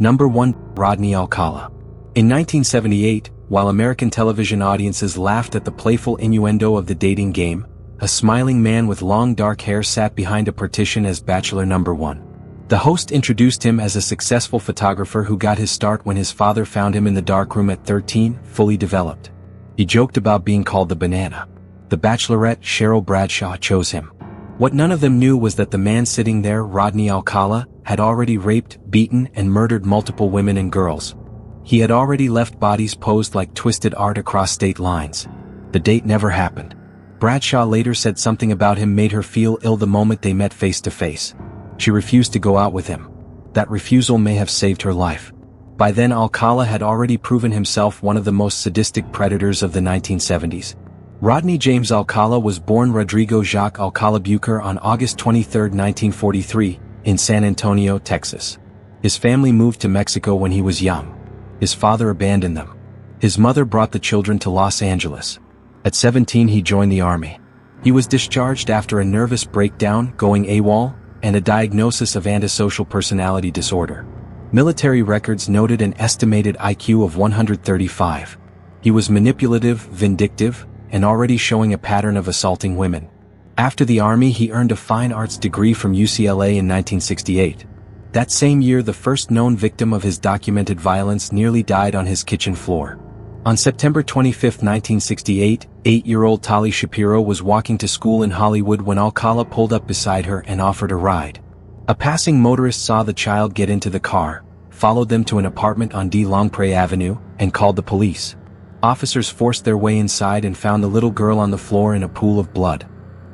Number 1. Rodney Alcala. In 1978, while American television audiences laughed at the playful innuendo of the dating game, a smiling man with long dark hair sat behind a partition as Bachelor Number 1. The host introduced him as a successful photographer who got his start when his father found him in the darkroom at 13, fully developed. He joked about being called the banana. The Bachelorette, Cheryl Bradshaw, chose him. What none of them knew was that the man sitting there, Rodney Alcala, had already raped, beaten, and murdered multiple women and girls. He had already left bodies posed like twisted art across state lines. The date never happened. Bradshaw later said something about him made her feel ill the moment they met face to face. She refused to go out with him. That refusal may have saved her life. By then Alcala had already proven himself one of the most sadistic predators of the 1970s. Rodney James Alcala was born Rodrigo Jacques Alcala Bucher on August 23, 1943, in San Antonio, Texas. His family moved to Mexico when he was young. His father abandoned them. His mother brought the children to Los Angeles. At 17 he joined the army. He was discharged after a nervous breakdown, going AWOL, and a diagnosis of antisocial personality disorder. Military records noted an estimated IQ of 135. He was manipulative, vindictive, and already showing a pattern of assaulting women. After the army he earned a fine arts degree from UCLA in 1968. That same year the first known victim of his documented violence nearly died on his kitchen floor. On September 25, 1968, 8-year-old Tali Shapiro was walking to school in Hollywood when Alcala pulled up beside her and offered a ride. A passing motorist saw the child get into the car, followed them to an apartment on D. Longpre Avenue, and called the police. Officers forced their way inside and found the little girl on the floor in a pool of blood.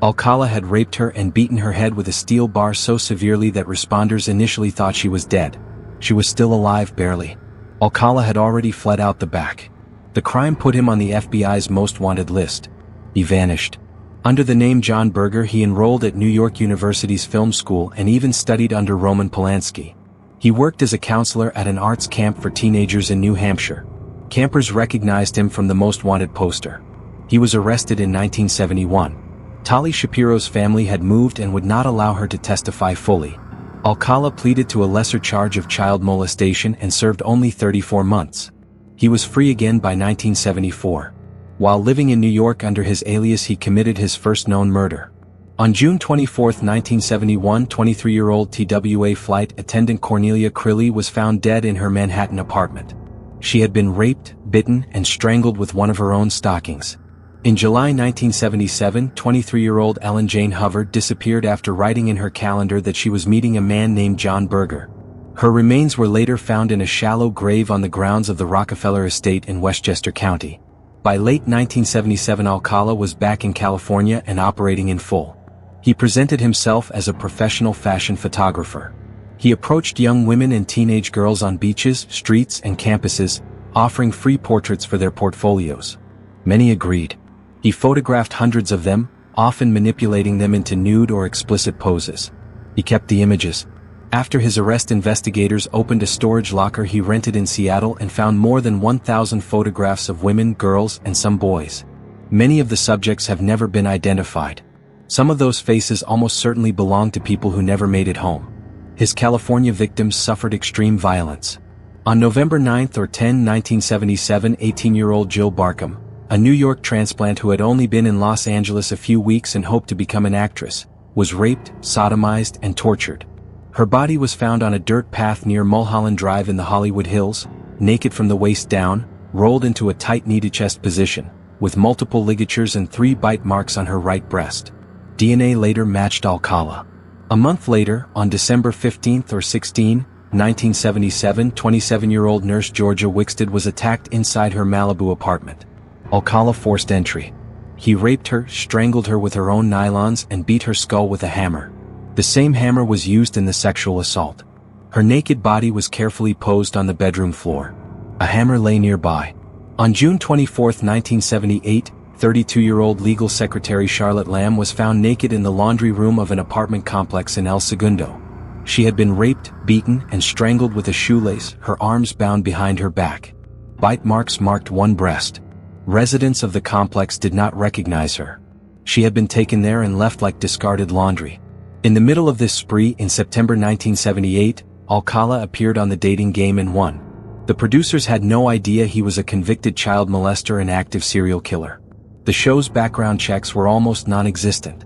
Alcala had raped her and beaten her head with a steel bar so severely that responders initially thought she was dead. She was still alive barely. Alcala had already fled out the back. The crime put him on the FBI's most wanted list. He vanished. Under the name John Berger he enrolled at New York University's film school and even studied under Roman Polanski. He worked as a counselor at an arts camp for teenagers in New Hampshire. Campers recognized him from the most wanted poster. He was arrested in 1971. Tali Shapiro's family had moved and would not allow her to testify fully. Alcala pleaded to a lesser charge of child molestation and served only 34 months. He was free again by 1974. While living in New York under his alias he committed his first known murder. On June 24, 1971, 23-year-old TWA flight attendant Cornelia Crilly was found dead in her Manhattan apartment. She had been raped, bitten, and strangled with one of her own stockings. In July 1977, 23-year-old Ellen Jane Hubbard disappeared after writing in her calendar that she was meeting a man named John Berger. Her remains were later found in a shallow grave on the grounds of the Rockefeller Estate in Westchester County. By late 1977 Alcala was back in California and operating in full. He presented himself as a professional fashion photographer. He approached young women and teenage girls on beaches, streets, and campuses, offering free portraits for their portfolios. Many agreed. He photographed hundreds of them, often manipulating them into nude or explicit poses. He kept the images. After his arrest, investigators opened a storage locker he rented in Seattle and found more than 1,000 photographs of women, girls, and some boys. Many of the subjects have never been identified. Some of those faces almost certainly belong to people who never made it home. His California victims suffered extreme violence. On November 9 or 10, 1977, 18-year-old Jill Barkham, a New York transplant who had only been in Los Angeles a few weeks and hoped to become an actress, was raped, sodomized, and tortured. Her body was found on a dirt path near Mulholland Drive in the Hollywood Hills, naked from the waist down, rolled into a tight knee-to-chest position, with multiple ligatures and 3 bite marks on her right breast. DNA later matched Alcala. A month later, on December 15 or 16, 1977, 27-year-old nurse Georgia Wickstead was attacked inside her Malibu apartment. Alcala forced entry. He raped her, strangled her with her own nylons, and beat her skull with a hammer. The same hammer was used in the sexual assault. Her naked body was carefully posed on the bedroom floor. A hammer lay nearby. On June 24, 1978, 32-year-old legal secretary Charlotte Lamb was found naked in the laundry room of an apartment complex in El Segundo. She had been raped, beaten, and strangled with a shoelace, her arms bound behind her back. Bite marks marked one breast. Residents of the complex did not recognize her. She had been taken there and left like discarded laundry. In the middle of this spree in September 1978, Alcala appeared on the dating game and won. The producers had no idea he was a convicted child molester and active serial killer. The show's background checks were almost non-existent.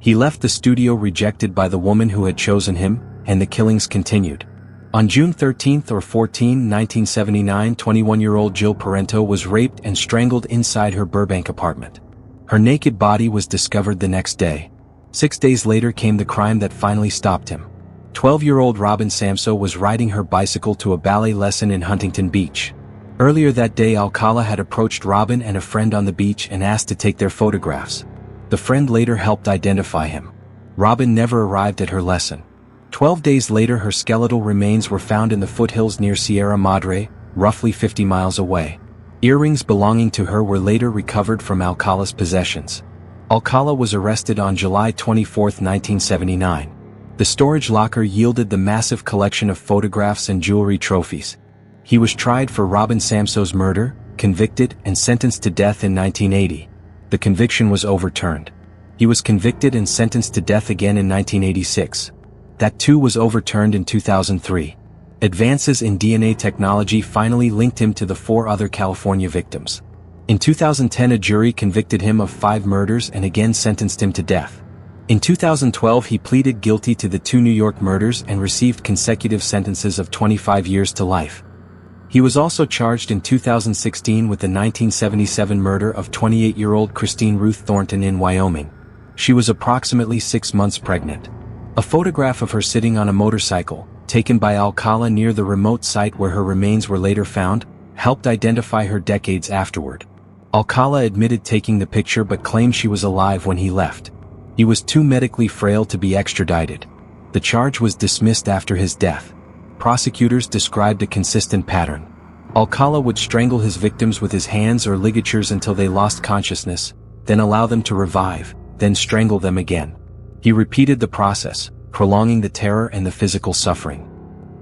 He left the studio rejected by the woman who had chosen him, and the killings continued. On June 13 or 14, 1979, 21-year-old Jill Parento was raped and strangled inside her Burbank apartment. Her naked body was discovered the next day. 6 days later came the crime that finally stopped him. 12-year-old Robin Samso was riding her bicycle to a ballet lesson in Huntington Beach. Earlier that day, Alcala had approached Robin and a friend on the beach and asked to take their photographs. The friend later helped identify him. Robin never arrived at her lesson. 12 days later, her skeletal remains were found in the foothills near Sierra Madre, roughly 50 miles away. Earrings belonging to her were later recovered from Alcala's possessions. Alcala was arrested on July 24, 1979. The storage locker yielded the massive collection of photographs and jewelry trophies. He was tried for Robin Samso's murder, convicted, and sentenced to death in 1980. The conviction was overturned. He was convicted and sentenced to death again in 1986. That too was overturned in 2003. Advances in DNA technology finally linked him to the 4 other California victims. In 2010, a jury convicted him of 5 murders and again sentenced him to death. In 2012, he pleaded guilty to the 2 New York murders and received consecutive sentences of 25 years to life. He was also charged in 2016 with the 1977 murder of 28-year-old Christine Ruth Thornton in Wyoming. She was approximately 6 months pregnant. A photograph of her sitting on a motorcycle, taken by Alcala near the remote site where her remains were later found, helped identify her decades afterward. Alcala admitted taking the picture but claimed she was alive when he left. He was too medically frail to be extradited. The charge was dismissed after his death. Prosecutors described a consistent pattern. Alcala would strangle his victims with his hands or ligatures until they lost consciousness, then allow them to revive, then strangle them again. He repeated the process, prolonging the terror and the physical suffering.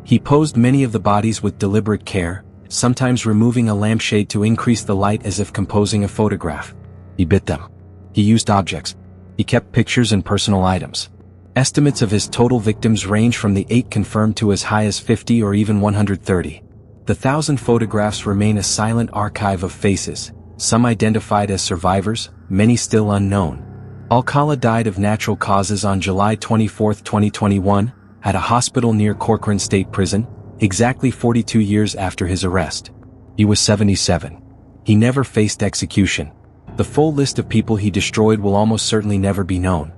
He posed many of the bodies with deliberate care, sometimes removing a lampshade to increase the light as if composing a photograph. He bit them. He used objects. He kept pictures and personal items. Estimates of his total victims range from the 8 confirmed to as high as 50 or even 130. The 1,000 photographs remain a silent archive of faces, some identified as survivors, many still unknown. Alcala died of natural causes on July 24, 2021, at a hospital near Corcoran State Prison, exactly 42 years after his arrest. He was 77. He never faced execution. The full list of people he destroyed will almost certainly never be known.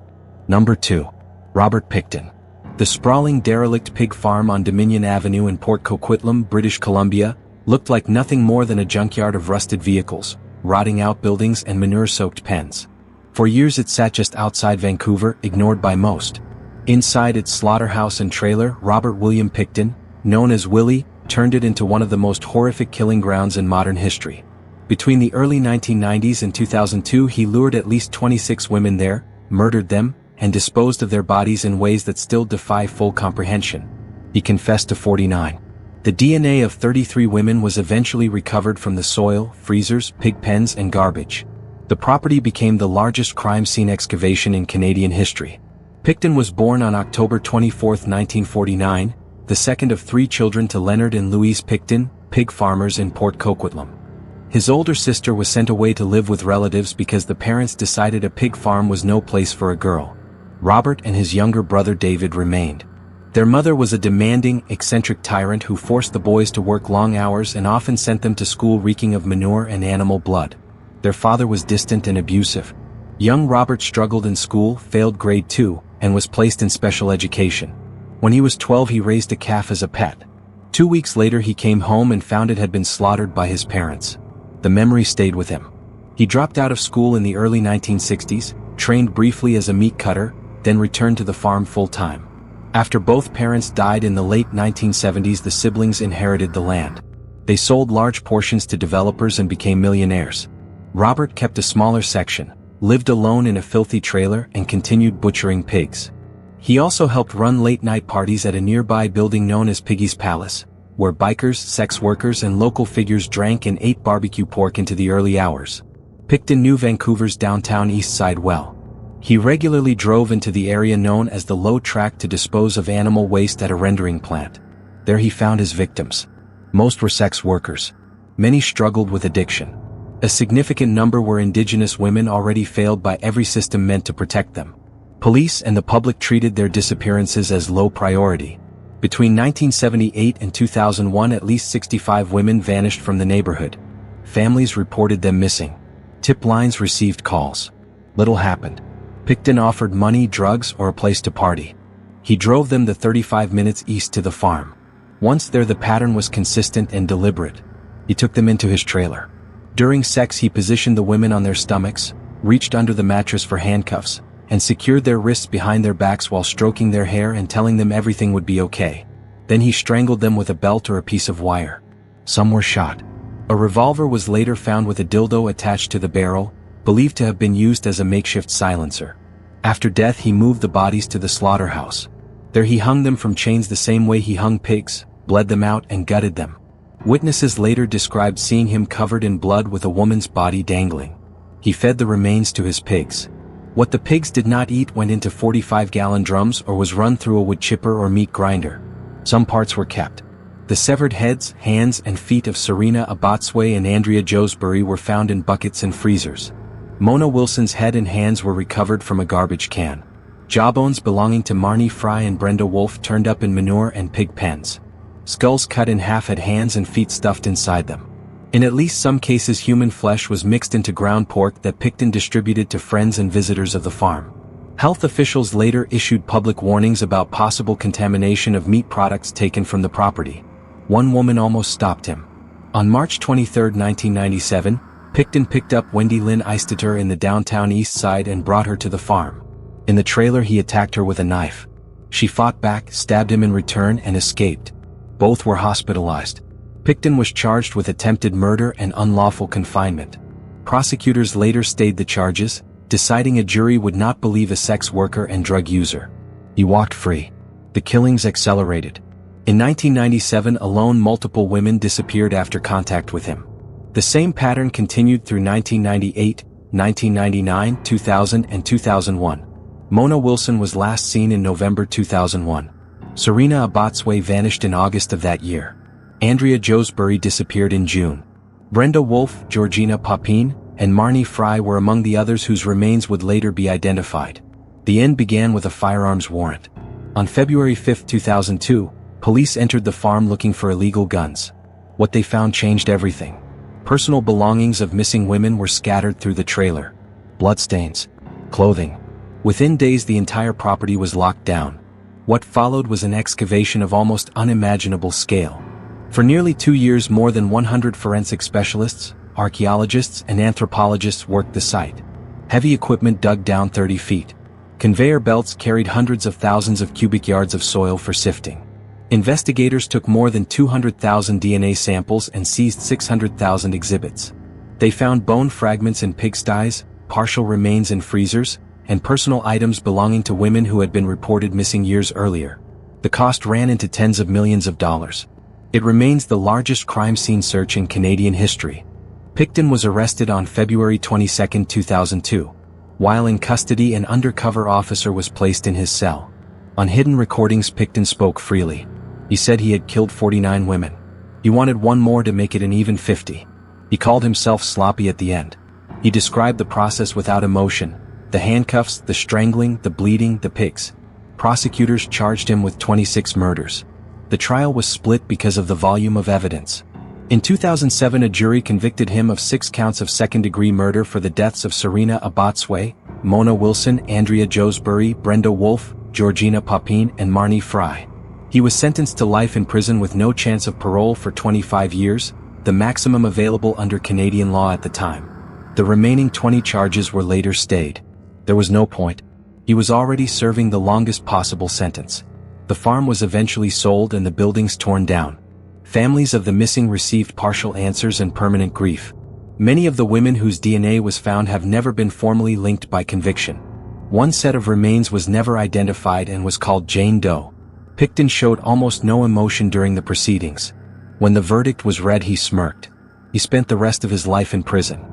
Number 2. Robert Pickton. The sprawling derelict pig farm on Dominion Avenue in Port Coquitlam, British Columbia, looked like nothing more than a junkyard of rusted vehicles, rotting outbuildings and manure-soaked pens. For years it sat just outside Vancouver, ignored by most. Inside its slaughterhouse and trailer, Robert William Pickton, known as Willie, turned it into one of the most horrific killing grounds in modern history. Between the early 1990s and 2002, he lured at least 26 women there, murdered them, and disposed of their bodies in ways that still defy full comprehension. He confessed to 49. The DNA of 33 women was eventually recovered from the soil, freezers, pig pens, and garbage. The property became the largest crime scene excavation in Canadian history. Pickton was born on October 24, 1949, the second of 3 children to Leonard and Louise Pickton, pig farmers in Port Coquitlam. His older sister was sent away to live with relatives because the parents decided a pig farm was no place for a girl. Robert and his younger brother David remained. Their mother was a demanding, eccentric tyrant who forced the boys to work long hours and often sent them to school reeking of manure and animal blood. Their father was distant and abusive. Young Robert struggled in school, failed grade 2, and was placed in special education. When he was 12, he raised a calf as a pet. 2 weeks later, he came home and found it had been slaughtered by his parents. The memory stayed with him. He dropped out of school in the early 1960s, trained briefly as a meat cutter, then returned to the farm full-time. After both parents died in the late 1970s, the siblings inherited the land. They sold large portions to developers and became millionaires. Robert kept a smaller section, lived alone in a filthy trailer, and continued butchering pigs. He also helped run late-night parties at a nearby building known as Piggy's Palace, where bikers, sex workers, and local figures drank and ate barbecue pork into the early hours. Pickton knew Vancouver's downtown east side well. He regularly drove into the area known as the Low Track to dispose of animal waste at a rendering plant. There he found his victims. Most were sex workers. Many struggled with addiction. A significant number were indigenous women already failed by every system meant to protect them. Police and the public treated their disappearances as low priority. Between 1978 and 2001, at least 65 women vanished from the neighborhood. Families reported them missing. Tip lines received calls. Little happened. Picton offered money, drugs, or a place to party. He drove them the 35 minutes east to the farm. Once there, the pattern was consistent and deliberate. He took them into his trailer. During sex, he positioned the women on their stomachs, reached under the mattress for handcuffs, and secured their wrists behind their backs while stroking their hair and telling them everything would be okay. Then he strangled them with a belt or a piece of wire. Some were shot. A revolver was later found with a dildo attached to the barrel, believed to have been used as a makeshift silencer. After death, he moved the bodies to the slaughterhouse. There he hung them from chains the same way he hung pigs, bled them out and gutted them. Witnesses later described seeing him covered in blood with a woman's body dangling. He fed the remains to his pigs. What the pigs did not eat went into 45-gallon drums or was run through a wood chipper or meat grinder. Some parts were kept. The severed heads, hands, and feet of Serena Abotsway and Andrea Joesbury were found in buckets and freezers. Mona Wilson's head and hands were recovered from a garbage can. Jawbones belonging to Marnie Fry and Brenda Wolfe turned up in manure and pig pens. Skulls cut in half had hands and feet stuffed inside them. In at least some cases, human flesh was mixed into ground pork that Picton distributed to friends and visitors of the farm. Health officials later issued public warnings about possible contamination of meat products taken from the property. One woman almost stopped him. On March 23, 1997, Picton picked up Wendy Lynn Eisteter in the downtown East Side and brought her to the farm. In the trailer, he attacked her with a knife. She fought back, stabbed him in return, and escaped. Both were hospitalized. Picton was charged with attempted murder and unlawful confinement. Prosecutors later stayed the charges, deciding a jury would not believe a sex worker and drug user. He walked free. The killings accelerated. In 1997 alone, multiple women disappeared after contact with him. The same pattern continued through 1998, 1999, 2000, and 2001. Mona Wilson was last seen in November 2001. Serena Abotsway vanished in August of that year. Andrea Joesbury disappeared in June. Brenda Wolfe, Georgina Papine, and Marnie Fry were among the others whose remains would later be identified. The end began with a firearms warrant. On February 5, 2002, police entered the farm looking for illegal guns. What they found changed everything. Personal belongings of missing women were scattered through the trailer. Bloodstains. Clothing. Within days, the entire property was locked down. What followed was an excavation of almost unimaginable scale. For nearly 2 years, more than 100 forensic specialists, archaeologists, and anthropologists worked the site. Heavy equipment dug down 30 feet. Conveyor belts carried hundreds of thousands of cubic yards of soil for sifting. Investigators took more than 200,000 DNA samples and seized 600,000 exhibits. They found bone fragments in pigsties, partial remains in freezers, and personal items belonging to women who had been reported missing years earlier. The cost ran into tens of millions of dollars. It remains the largest crime scene search in Canadian history. Picton was arrested on February 22, 2002. While in custody, an undercover officer was placed in his cell. On hidden recordings, Picton spoke freely. He said he had killed 49 women. He wanted one more to make it an even 50. He called himself sloppy at the end. He described the process without emotion. The handcuffs, the strangling, the bleeding, the pigs. Prosecutors charged him with 26 murders. The trial was split because of the volume of evidence. In 2007, a jury convicted him of 6 counts of second-degree murder for the deaths of Serena Abotsway, Mona Wilson, Andrea Joesbury, Brenda Wolfe, Georgina Papine, and Marnie Fry. He was sentenced to life in prison with no chance of parole for 25 years, the maximum available under Canadian law at the time. The remaining 20 charges were later stayed. There was no point. He was already serving the longest possible sentence. The farm was eventually sold and the buildings torn down. Families of the missing received partial answers and permanent grief. Many of the women whose DNA was found have never been formally linked by conviction. One set of remains was never identified and was called Jane Doe. Picton showed almost no emotion during the proceedings. When the verdict was read, he smirked. He spent the rest of his life in prison.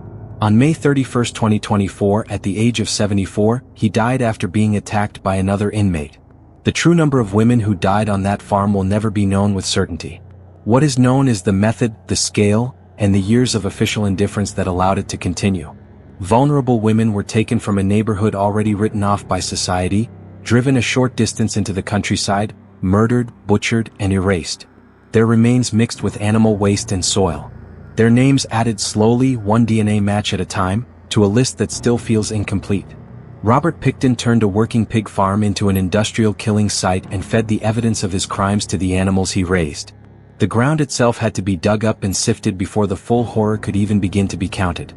On May 31, 2024, at the age of 74, he died after being attacked by another inmate. The true number of women who died on that farm will never be known with certainty. What is known is the method, the scale, and the years of official indifference that allowed it to continue. Vulnerable women were taken from a neighborhood already written off by society, driven a short distance into the countryside, murdered, butchered, and erased. Their remains mixed with animal waste and soil. Their names added slowly, one DNA match at a time, to a list that still feels incomplete. Robert Pickton turned a working pig farm into an industrial killing site and fed the evidence of his crimes to the animals he raised. The ground itself had to be dug up and sifted before the full horror could even begin to be counted.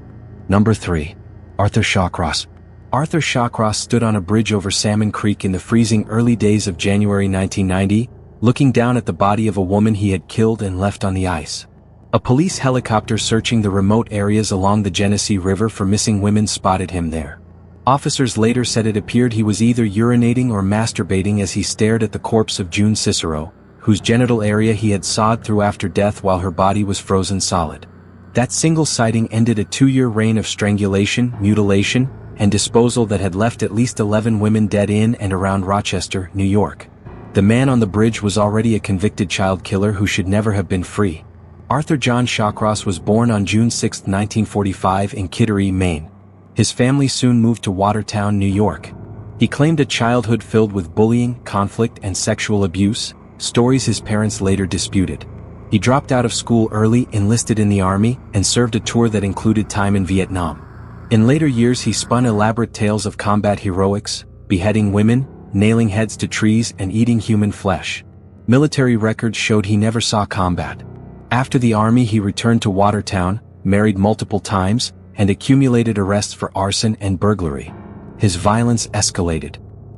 Number 3. Arthur Shawcross. Arthur Shawcross stood on a bridge over Salmon Creek in the freezing early days of January 1990, looking down at the body of a woman he had killed and left on the ice. A police helicopter searching the remote areas along the Genesee River for missing women spotted him there. Officers later said it appeared he was either urinating or masturbating as he stared at the corpse of June Cicero, whose genital area he had sawed through after death while her body was frozen solid. That single sighting ended a 2-year reign of strangulation, mutilation, and disposal that had left at least 11 women dead in and around Rochester, New York. The man on the bridge was already a convicted child killer who should never have been free. Arthur John Shawcross was born on June 6, 1945 in Kittery, Maine. His family soon moved to Watertown, New York. He claimed a childhood filled with bullying, conflict, and sexual abuse, stories his parents later disputed. He dropped out of school early, enlisted in the army, and served a tour that included time in Vietnam. In later years he spun elaborate tales of combat heroics, beheading women, nailing heads to trees, and eating human flesh. Military records showed he never saw combat. After the army he returned to Watertown, married multiple times, and accumulated arrests for arson and burglary. His violence escalated.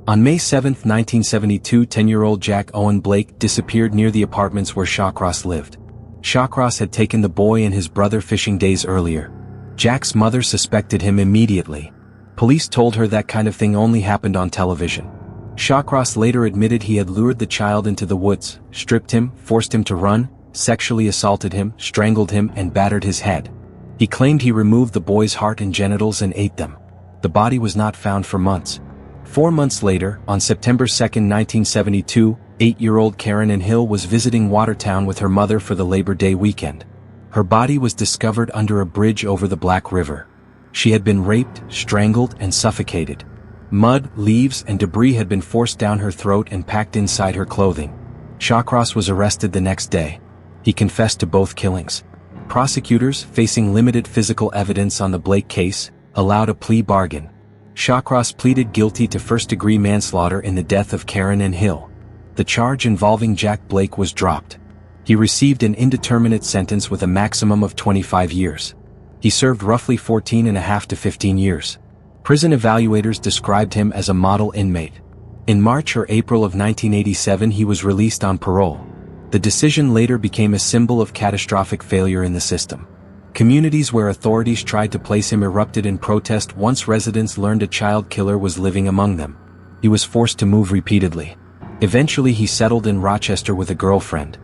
On May 7, 1972, 10-year-old Jack Owen Blake disappeared near the apartments where Shawcross lived. Shawcross had taken the boy and his brother fishing days earlier. Jack's mother suspected him immediately. Police told her that kind of thing only happened on television. Shawcross later admitted he had lured the child into the woods, stripped him, forced him to run, sexually assaulted him, strangled him, and battered his head. He claimed he removed the boy's heart and genitals and ate them. The body was not found for months. 4 months later, on September 2, 1972, 8-year-old Karen Ann Hill was visiting Watertown with her mother for the Labor Day weekend. Her body was discovered under a bridge over the Black River. She had been raped, strangled, and suffocated. Mud, leaves, and debris had been forced down her throat and packed inside her clothing. Shawcross was arrested the next day. He confessed to both killings. Prosecutors, facing limited physical evidence on the Blake case, allowed a plea bargain. Shawcross pleaded guilty to first-degree manslaughter in the death of Karen Ann Hill. The charge involving Jack Blake was dropped. He received an indeterminate sentence with a maximum of 25 years. He served roughly 14.5 to 15 years. Prison evaluators described him as a model inmate. In March or April of 1987 he was released on parole. The decision later became a symbol of catastrophic failure in the system. Communities where authorities tried to place him erupted in protest once residents learned a child killer was living among them. He was forced to move repeatedly. Eventually he settled in Rochester with a girlfriend.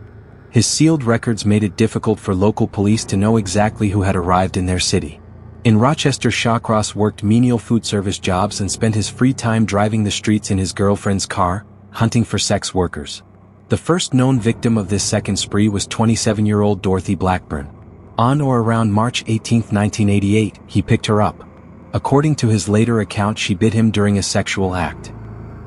His sealed records made it difficult for local police to know exactly who had arrived in their city. In Rochester, Shawcross worked menial food service jobs and spent his free time driving the streets in his girlfriend's car, hunting for sex workers. The first known victim of this second spree was 27-year-old Dorothy Blackburn. On or around March 18, 1988, he picked her up. According to his later account, she bit him during a sexual act.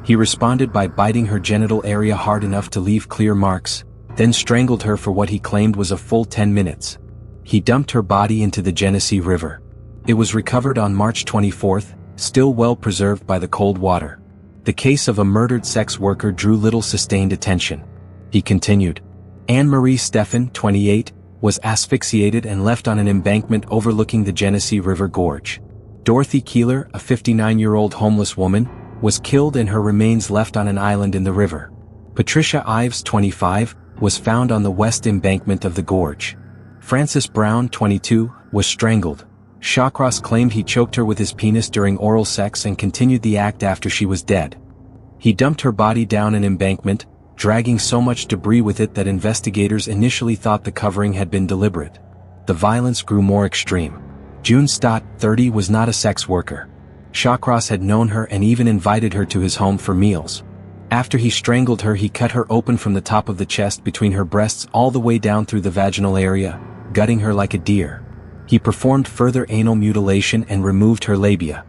He responded by biting her genital area hard enough to leave clear marks, then strangled her for what he claimed was a full 10 minutes. He dumped her body into the Genesee River. It was recovered on March 24, still well preserved by the cold water. The case of a murdered sex worker drew little sustained attention. He continued. Anne Marie Stephan, 28, was asphyxiated and left on an embankment overlooking the Genesee River Gorge. Dorothy Keeler, a 59-year-old homeless woman, was killed and her remains left on an island in the river. Patricia Ives, 25, was found on the west embankment of the gorge. Frances Brown, 22, was strangled. Shawcross claimed he choked her with his penis during oral sex and continued the act after she was dead. He dumped her body down an embankment, dragging so much debris with it that investigators initially thought the covering had been deliberate. The violence grew more extreme. June Stott, 30, was not a sex worker. Shawcross had known her and even invited her to his home for meals. After he strangled her, he cut her open from the top of the chest between her breasts all the way down through the vaginal area, gutting her like a deer. He performed further anal mutilation and removed her labia.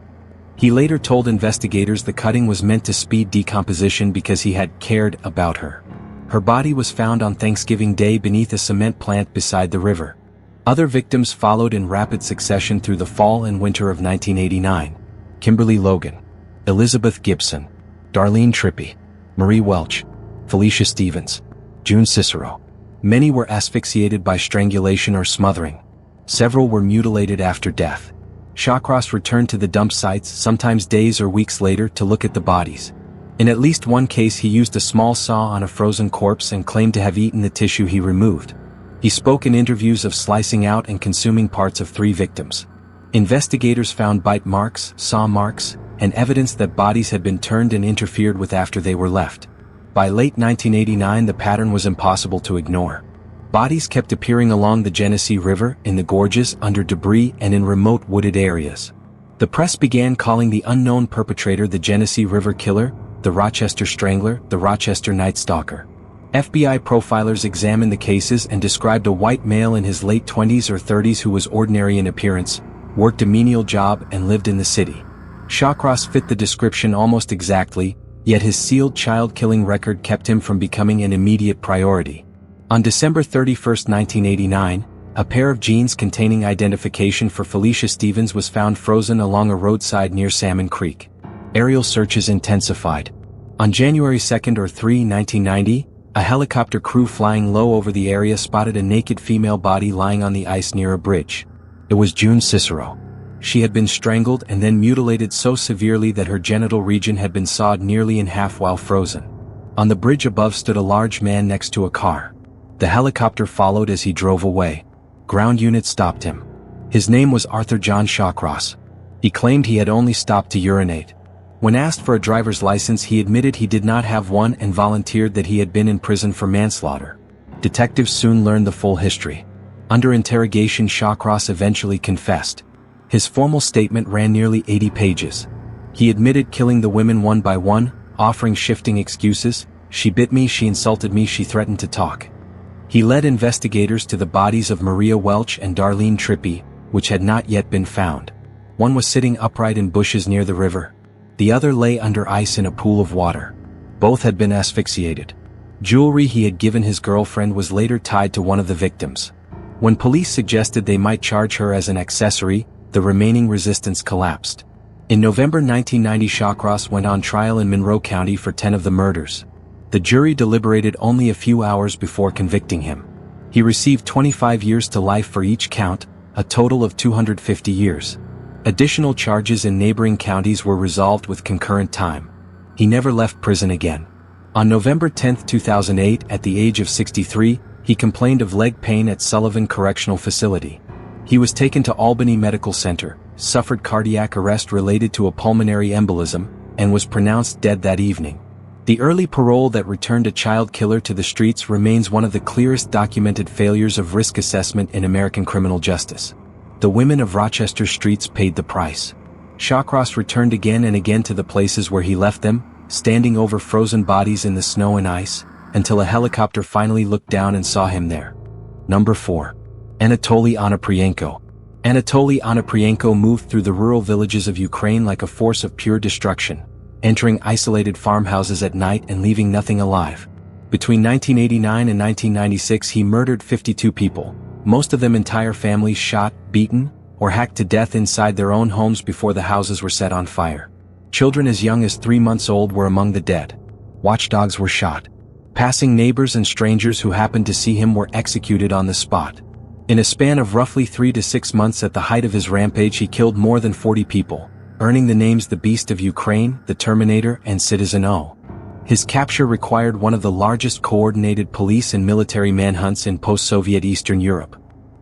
He later told investigators the cutting was meant to speed decomposition because he had cared about her. Her body was found on Thanksgiving Day beneath a cement plant beside the river. Other victims followed in rapid succession through the fall and winter of 1989. Kimberly Logan, Elizabeth Gibson, Darlene Trippi, Marie Welch, Felicia Stevens, June Cicero. Many were asphyxiated by strangulation or smothering. Several were mutilated after death. Shawcross returned to the dump sites sometimes days or weeks later to look at the bodies. In at least one case he used a small saw on a frozen corpse and claimed to have eaten the tissue he removed. He spoke in interviews of slicing out and consuming parts of 3 victims. Investigators found bite marks, saw marks, and evidence that bodies had been turned and interfered with after they were left. By late 1989 the pattern was impossible to ignore. Bodies kept appearing along the Genesee River, in the gorges, under debris, and in remote wooded areas. The press began calling the unknown perpetrator the Genesee River Killer, the Rochester Strangler, the Rochester Night Stalker. FBI profilers examined the cases and described a white male in his late 20s or 30s who was ordinary in appearance, worked a menial job, and lived in the city. Shawcross fit the description almost exactly, yet his sealed child-killing record kept him from becoming an immediate priority. On December 31, 1989, a pair of jeans containing identification for Felicia Stevens was found frozen along a roadside near Salmon Creek. Aerial searches intensified. On January 2 or 3, 1990, a helicopter crew flying low over the area spotted a naked female body lying on the ice near a bridge. It was June Cicero. She had been strangled and then mutilated so severely that her genital region had been sawed nearly in half while frozen. On the bridge above stood a large man next to a car. The helicopter followed as he drove away. Ground units stopped him. His name was Arthur John Shawcross. He claimed he had only stopped to urinate. When asked for a driver's license, he admitted he did not have one and volunteered that he had been in prison for manslaughter. Detectives soon learned the full history. Under interrogation, Shawcross eventually confessed. His formal statement ran nearly 80 pages. He admitted killing the women one by one, offering shifting excuses. She bit me, she insulted me, she threatened to talk. He led investigators to the bodies of Maria Welch and Darlene Trippi, which had not yet been found. One was sitting upright in bushes near the river. The other lay under ice in a pool of water. Both had been asphyxiated. Jewelry he had given his girlfriend was later tied to one of the victims. When police suggested they might charge her as an accessory, the remaining resistance collapsed. In November 1990, Shawcross went on trial in Monroe County for 10 of the murders. The jury deliberated only a few hours before convicting him. He received 25 years to life for each count, a total of 250 years. Additional charges in neighboring counties were resolved with concurrent time. He never left prison again. On November 10, 2008, at the age of 63, he complained of leg pain at Sullivan Correctional Facility. He was taken to Albany Medical Center, suffered cardiac arrest related to a pulmonary embolism, and was pronounced dead that evening. The early parole that returned a child killer to the streets remains one of the clearest documented failures of risk assessment in American criminal justice. The women of Rochester's streets paid the price. Shawcross returned again and again to the places where he left them, standing over frozen bodies in the snow and ice, until a helicopter finally looked down and saw him there. Number 4. Anatoly Onoprienko. Anatoly Onoprienko moved through the rural villages of Ukraine like a force of pure destruction, entering isolated farmhouses at night and leaving nothing alive. Between 1989 and 1996 he murdered 52 people, most of them entire families shot, beaten, or hacked to death inside their own homes before the houses were set on fire. Children as young as 3 months old were among the dead. Watchdogs were shot. Passing neighbors and strangers who happened to see him were executed on the spot. In a span of roughly 3 to 6 months at the height of his rampage he killed more than 40 people, earning the names the Beast of Ukraine, the Terminator, and Citizen O. His capture required one of the largest coordinated police and military manhunts in post-Soviet Eastern Europe.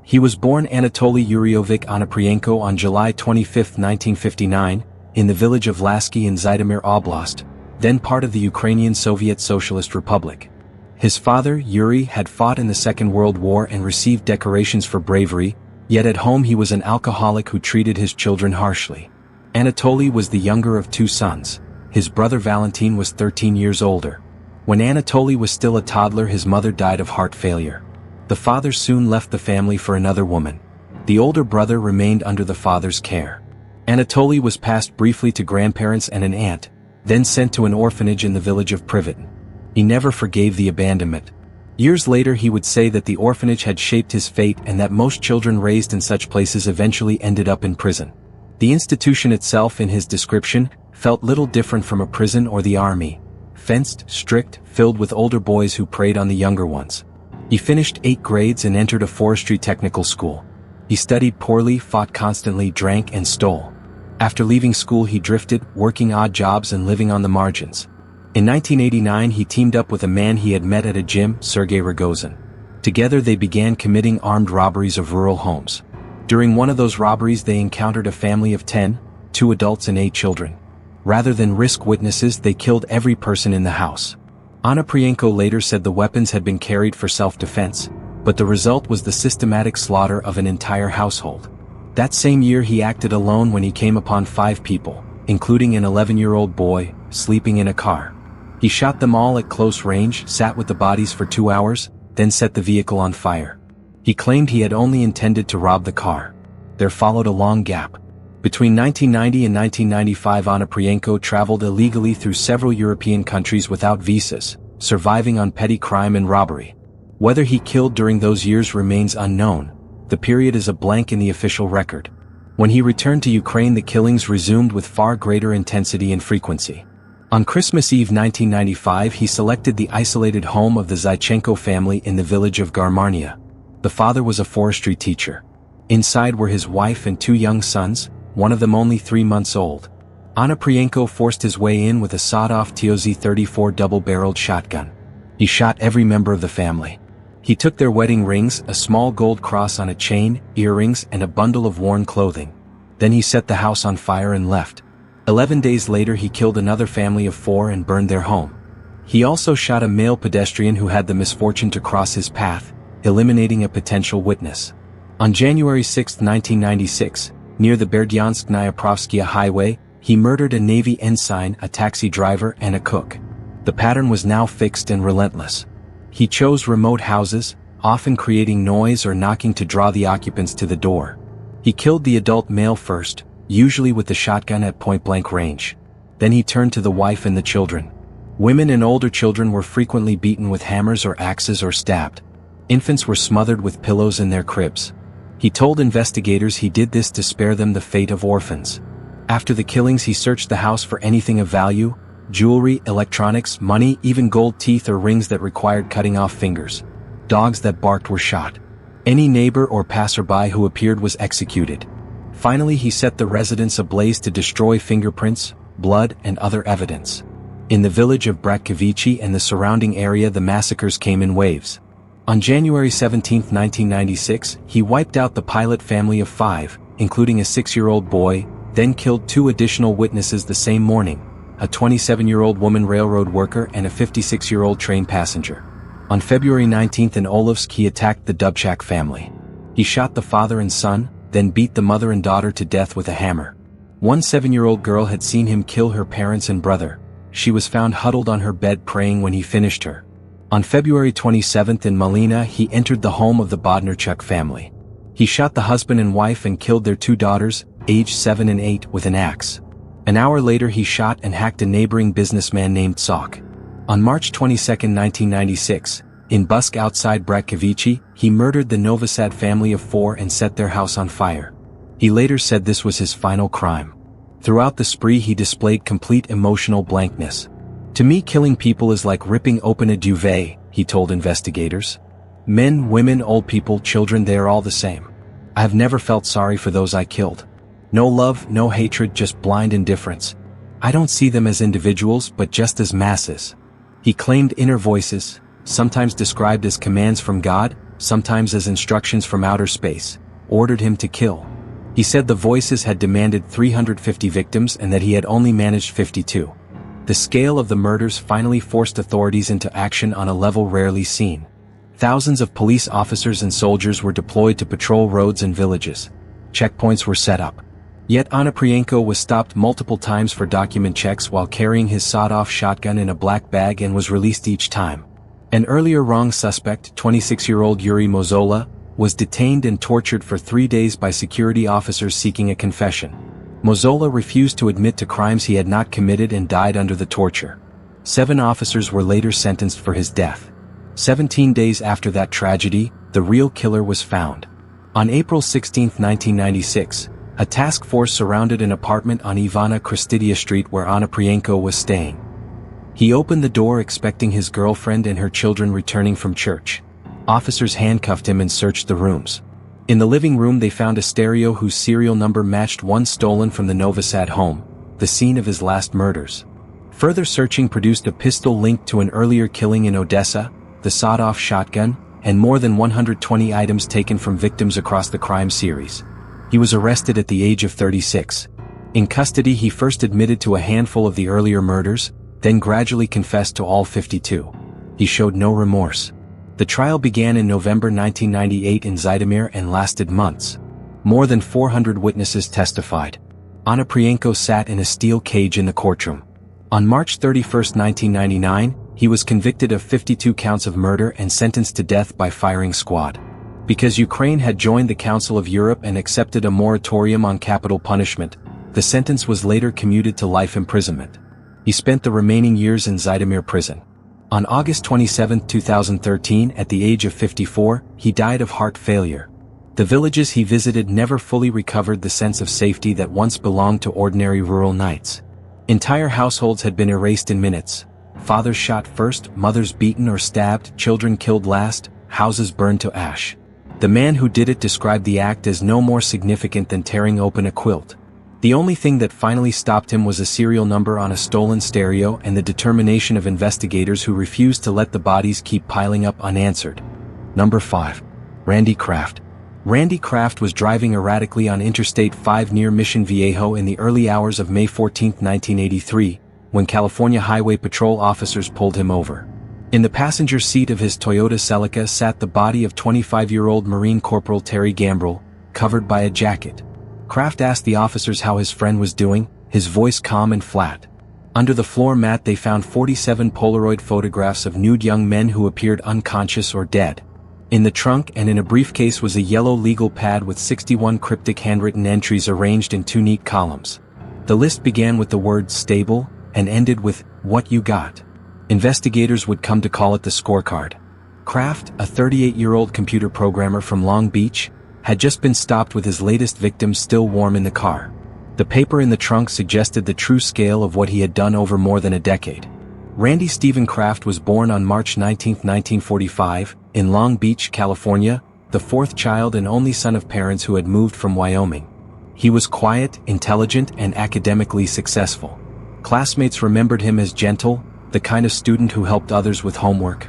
He was born Anatoly Yuryovich Onoprienko on July 25, 1959, in the village of Lasky in Zhytomyr Oblast, then part of the Ukrainian Soviet Socialist Republic. His father, Yuri, had fought in the Second World War and received decorations for bravery, yet at home he was an alcoholic who treated his children harshly. Anatoly was the younger of 2 sons. His brother Valentin was 13 years older. When Anatoly was still a toddler, his mother died of heart failure. The father soon left the family for another woman. The older brother remained under the father's care. Anatoly was passed briefly to grandparents and an aunt, then sent to an orphanage in the village of Privet. He never forgave the abandonment. Years later he would say that the orphanage had shaped his fate and that most children raised in such places eventually ended up in prison. The institution itself, in his description, felt little different from a prison or the army. Fenced, strict, filled with older boys who preyed on the younger ones. He finished 8 grades and entered a forestry technical school. He studied poorly, fought constantly, drank and stole. After leaving school he drifted, working odd jobs and living on the margins. In 1989 he teamed up with a man he had met at a gym, Sergei Rogozin. Together they began committing armed robberies of rural homes. During one of those robberies they encountered a family of 10, 2 adults and 8 children. Rather than risk witnesses, they killed every person in the house. Onoprienko later said the weapons had been carried for self-defense, but the result was the systematic slaughter of an entire household. That same year he acted alone when he came upon 5 people, including an 11-year-old boy, sleeping in a car. He shot them all at close range, sat with the bodies for 2 hours, then set the vehicle on fire. He claimed he had only intended to rob the car. There followed a long gap. Between 1990 and 1995 Onoprienko traveled illegally through several European countries without visas, surviving on petty crime and robbery. Whether he killed during those years remains unknown. The period is a blank in the official record. When he returned to Ukraine the killings resumed with far greater intensity and frequency. On Christmas Eve 1995 he selected the isolated home of the Zychenko family in the village of Garmarnia. The father was a forestry teacher. Inside were his wife and 2 young sons, one of them only 3 months old. Onoprienko forced his way in with a sawed-off TOZ-34 double-barreled shotgun. He shot every member of the family. He took their wedding rings, a small gold cross on a chain, earrings and a bundle of worn clothing. Then he set the house on fire and left. 11 days later he killed another family of 4 and burned their home. He also shot a male pedestrian who had the misfortune to cross his path, eliminating a potential witness. On January 6, 1996, near the Berdyansk-Dnipropetrovsk highway, he murdered a Navy ensign, a taxi driver and a cook. The pattern was now fixed and relentless. He chose remote houses, often creating noise or knocking to draw the occupants to the door. He killed the adult male first, usually with the shotgun at point-blank range. Then he turned to the wife and the children. Women and older children were frequently beaten with hammers or axes or stabbed. Infants were smothered with pillows in their cribs. He told investigators he did this to spare them the fate of orphans. After the killings he searched the house for anything of value, jewelry, electronics, money, even gold teeth or rings that required cutting off fingers. Dogs that barked were shot. Any neighbor or passerby who appeared was executed. Finally he set the residence ablaze to destroy fingerprints, blood and other evidence. In the village of Bratkovichi and the surrounding area the massacres came in waves. On January 17, 1996, he wiped out the Pilot family of 5, including a 6-year-old boy, then killed 2 additional witnesses the same morning, a 27-year-old woman railroad worker and a 56-year-old train passenger. On February 19 in Olovsk he attacked the Dubchak family. He shot the father and son, then beat the mother and daughter to death with a hammer. One 7-year-old girl had seen him kill her parents and brother. She was found huddled on her bed praying when he finished her. On February 27 in Malina he entered the home of the Bodnarchuk family. He shot the husband and wife and killed their 2 daughters, aged 7 and 8, with an axe. An hour later he shot and hacked a neighboring businessman named Sok. On March 22, 1996, in Busk outside Bratkovichi, he murdered the Novosad family of 4 and set their house on fire. He later said this was his final crime. Throughout the spree he displayed complete emotional blankness. "To me killing people is like ripping open a duvet," he told investigators. "Men, women, old people, children, they are all the same. I have never felt sorry for those I killed. No love, no hatred, just blind indifference. I don't see them as individuals but just as masses." He claimed inner voices, sometimes described as commands from God, sometimes as instructions from outer space, ordered him to kill. He said the voices had demanded 350 victims and that he had only managed 52. The scale of the murders finally forced authorities into action on a level rarely seen. Thousands of police officers and soldiers were deployed to patrol roads and villages. Checkpoints were set up. Yet Onoprienko was stopped multiple times for document checks while carrying his sawed-off shotgun in a black bag and was released each time. An earlier wrong suspect, 26-year-old Yuri Mozola, was detained and tortured for 3 days by security officers seeking a confession. Mozola refused to admit to crimes he had not committed and died under the torture. 7 officers were later sentenced for his death. 17 days after that tragedy, the real killer was found. On April 16, 1996, a task force surrounded an apartment on Ivana Kristidia Street where Onoprienko was staying. He opened the door expecting his girlfriend and her children returning from church. Officers handcuffed him and searched the rooms. In the living room they found a stereo whose serial number matched one stolen from the Novi Sad home, the scene of his last murders. Further searching produced a pistol linked to an earlier killing in Odessa, the sawed-off shotgun, and more than 120 items taken from victims across the crime series. He was arrested at the age of 36. In custody he first admitted to a handful of the earlier murders, then gradually confessed to all 52. He showed no remorse. The trial began in November 1998 in Zhytomyr and lasted months. More than 400 witnesses testified. Onoprienko sat in a steel cage in the courtroom. On March 31, 1999, he was convicted of 52 counts of murder and sentenced to death by firing squad. Because Ukraine had joined the Council of Europe and accepted a moratorium on capital punishment, the sentence was later commuted to life imprisonment. He spent the remaining years in Zhytomyr prison. On August 27, 2013, at the age of 54, he died of heart failure. The villages he visited never fully recovered the sense of safety that once belonged to ordinary rural knights. Entire households had been erased in minutes. Fathers shot first, mothers beaten or stabbed, children killed last, houses burned to ash. The man who did it described the act as no more significant than tearing open a quilt. The only thing that finally stopped him was a serial number on a stolen stereo and the determination of investigators who refused to let the bodies keep piling up unanswered. Number 5. Randy Kraft. Randy Kraft was driving erratically on Interstate 5 near Mission Viejo in the early hours of May 14, 1983, when California Highway Patrol officers pulled him over. In the passenger seat of his Toyota Celica sat the body of 25-year-old Marine Corporal Terry Gambrell, covered by a jacket. Kraft asked the officers how his friend was doing, his voice calm and flat. Under the floor mat they found 47 Polaroid photographs of nude young men who appeared unconscious or dead. In the trunk and in a briefcase was a yellow legal pad with 61 cryptic handwritten entries arranged in 2 neat columns. The list began with the word stable and ended with, "What you got?" Investigators would come to call it the scorecard. Kraft, a 38-year-old computer programmer from Long Beach, had just been stopped with his latest victim still warm in the car. The paper in the trunk suggested the true scale of what he had done over more than a decade. Randy Stephen Kraft was born on March 19, 1945, in Long Beach, California, the 4th child and only son of parents who had moved from Wyoming. He was quiet, intelligent, and academically successful. Classmates remembered him as gentle, the kind of student who helped others with homework.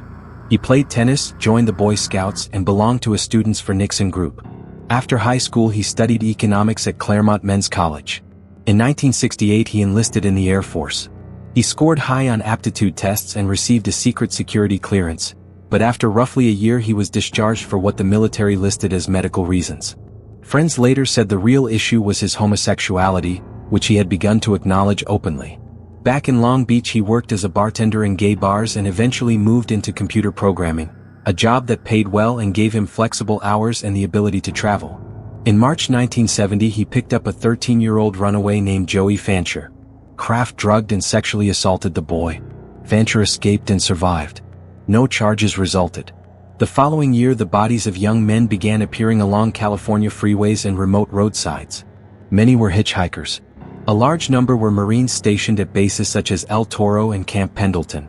He played tennis, joined the Boy Scouts, and belonged to a Students for Nixon group. After high school he studied economics at Claremont Men's College. In 1968 he enlisted in the Air Force. He scored high on aptitude tests and received a secret security clearance, but after roughly a year he was discharged for what the military listed as medical reasons. Friends later said the real issue was his homosexuality, which he had begun to acknowledge openly. Back in Long Beach he worked as a bartender in gay bars and eventually moved into computer programming, a job that paid well and gave him flexible hours and the ability to travel. In March 1970 he picked up a 13-year-old runaway named Joey Fancher. Kraft drugged and sexually assaulted the boy. Fancher escaped and survived. No charges resulted. The following year the bodies of young men began appearing along California freeways and remote roadsides. Many were hitchhikers. A large number were Marines stationed at bases such as El Toro and Camp Pendleton.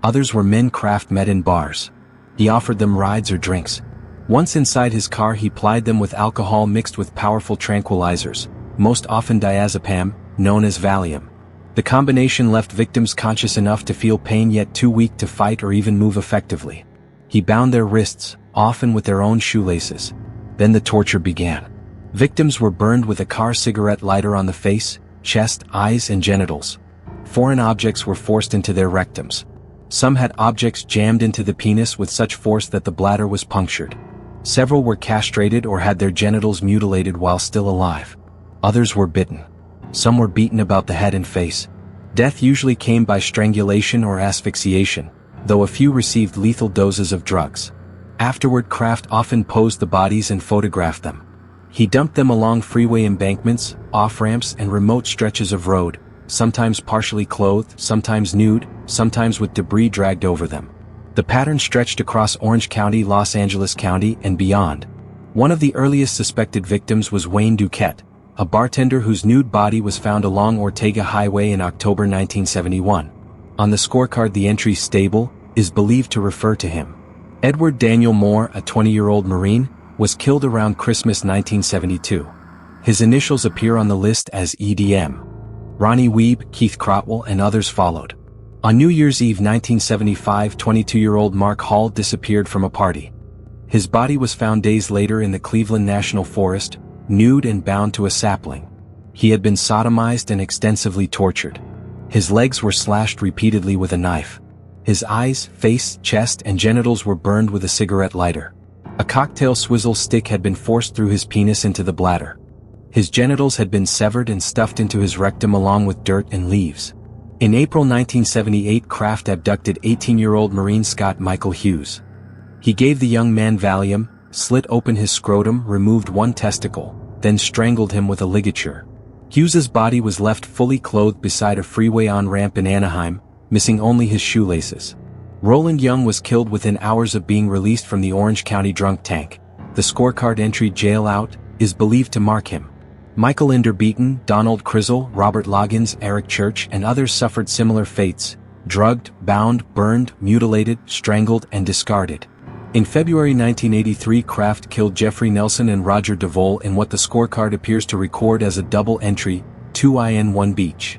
Others were men Kraft met in bars. He offered them rides or drinks. Once inside his car he plied them with alcohol mixed with powerful tranquilizers, most often diazepam, known as Valium. The combination left victims conscious enough to feel pain yet too weak to fight or even move effectively. He bound their wrists, often with their own shoelaces. Then the torture began. Victims were burned with a car cigarette lighter on the face, chest, eyes, and genitals. Foreign objects were forced into their rectums. Some had objects jammed into the penis with such force that the bladder was punctured. Several were castrated or had their genitals mutilated while still alive. Others were bitten. Some were beaten about the head and face. Death usually came by strangulation or asphyxiation, though a few received lethal doses of drugs. Afterward, Kraft often posed the bodies and photographed them. He dumped them along freeway embankments, off-ramps, and remote stretches of road, sometimes partially clothed, sometimes nude, sometimes with debris dragged over them. The pattern stretched across Orange County, Los Angeles County, and beyond. One of the earliest suspected victims was Wayne Duquette, a bartender whose nude body was found along Ortega Highway in October 1971. On the scorecard, the entry "stable" is believed to refer to him. Edward Daniel Moore, a 20-year-old Marine, was killed around Christmas 1972. His initials appear on the list as EDM. Ronnie Weeb, Keith Crotwell, and others followed. On New Year's Eve 1975, 22-year-old Mark Hall disappeared from a party. His body was found days later in the Cleveland National Forest, nude and bound to a sapling. He had been sodomized and extensively tortured. His legs were slashed repeatedly with a knife. His eyes, face, chest, and genitals were burned with a cigarette lighter. A cocktail swizzle stick had been forced through his penis into the bladder. His genitals had been severed and stuffed into his rectum along with dirt and leaves. In April 1978, Kraft abducted 18-year-old Marine Scott Michael Hughes. He gave the young man Valium, slit open his scrotum, removed one testicle, then strangled him with a ligature. Hughes's body was left fully clothed beside a freeway on-ramp in Anaheim, missing only his shoelaces. Roland Young was killed within hours of being released from the Orange County drunk tank. The scorecard entry "jail out" is believed to mark him. Michael Inder Beaton, Donald Crizzle, Robert Loggins, Eric Church, and others suffered similar fates: drugged, bound, burned, mutilated, strangled, and discarded. In February 1983, Kraft killed Jeffrey Nelson and Roger DeVole in what the scorecard appears to record as a double entry, 2-in-1 Beach.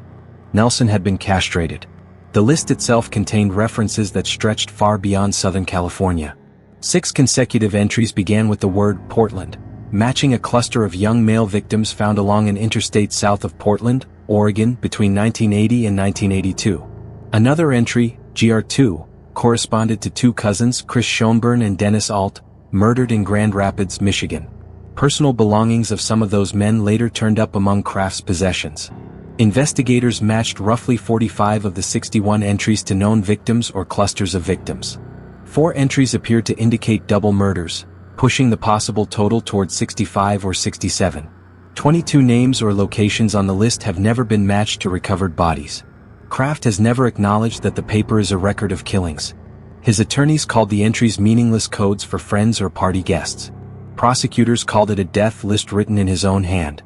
Nelson had been castrated. The list itself contained references that stretched far beyond Southern California. 6 consecutive entries began with the word Portland, matching a cluster of young male victims found along an interstate south of Portland, Oregon, between 1980 and 1982. Another entry, GR2, corresponded to 2 cousins, Chris Schoenborn and Dennis Alt, murdered in Grand Rapids, Michigan. Personal belongings of some of those men later turned up among Kraft's possessions. Investigators matched roughly 45 of the 61 entries to known victims or clusters of victims. 4 entries appeared to indicate double murders, pushing the possible total toward 65 or 67. 22 names or locations on the list have never been matched to recovered bodies. Kraft has never acknowledged that the paper is a record of killings. His attorneys called the entries meaningless codes for friends or party guests. Prosecutors called it a death list written in his own hand.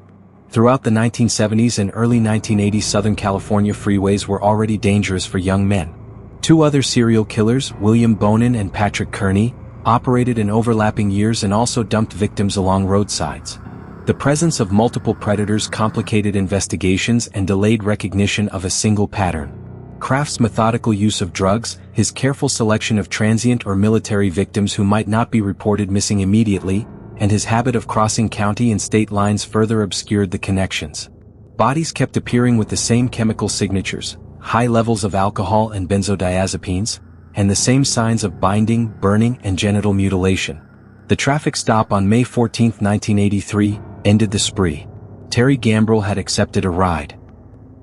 Throughout the 1970s and early 1980s, Southern California freeways were already dangerous for young men. 2 other serial killers, William Bonin and Patrick Kearney, operated in overlapping years and also dumped victims along roadsides. The presence of multiple predators complicated investigations and delayed recognition of a single pattern. Kraft's methodical use of drugs, his careful selection of transient or military victims who might not be reported missing immediately, and his habit of crossing county and state lines further obscured the connections. Bodies kept appearing with the same chemical signatures, high levels of alcohol and benzodiazepines, and the same signs of binding, burning, and genital mutilation. The traffic stop on May 14, 1983, ended the spree. Terry Gambrill had accepted a ride.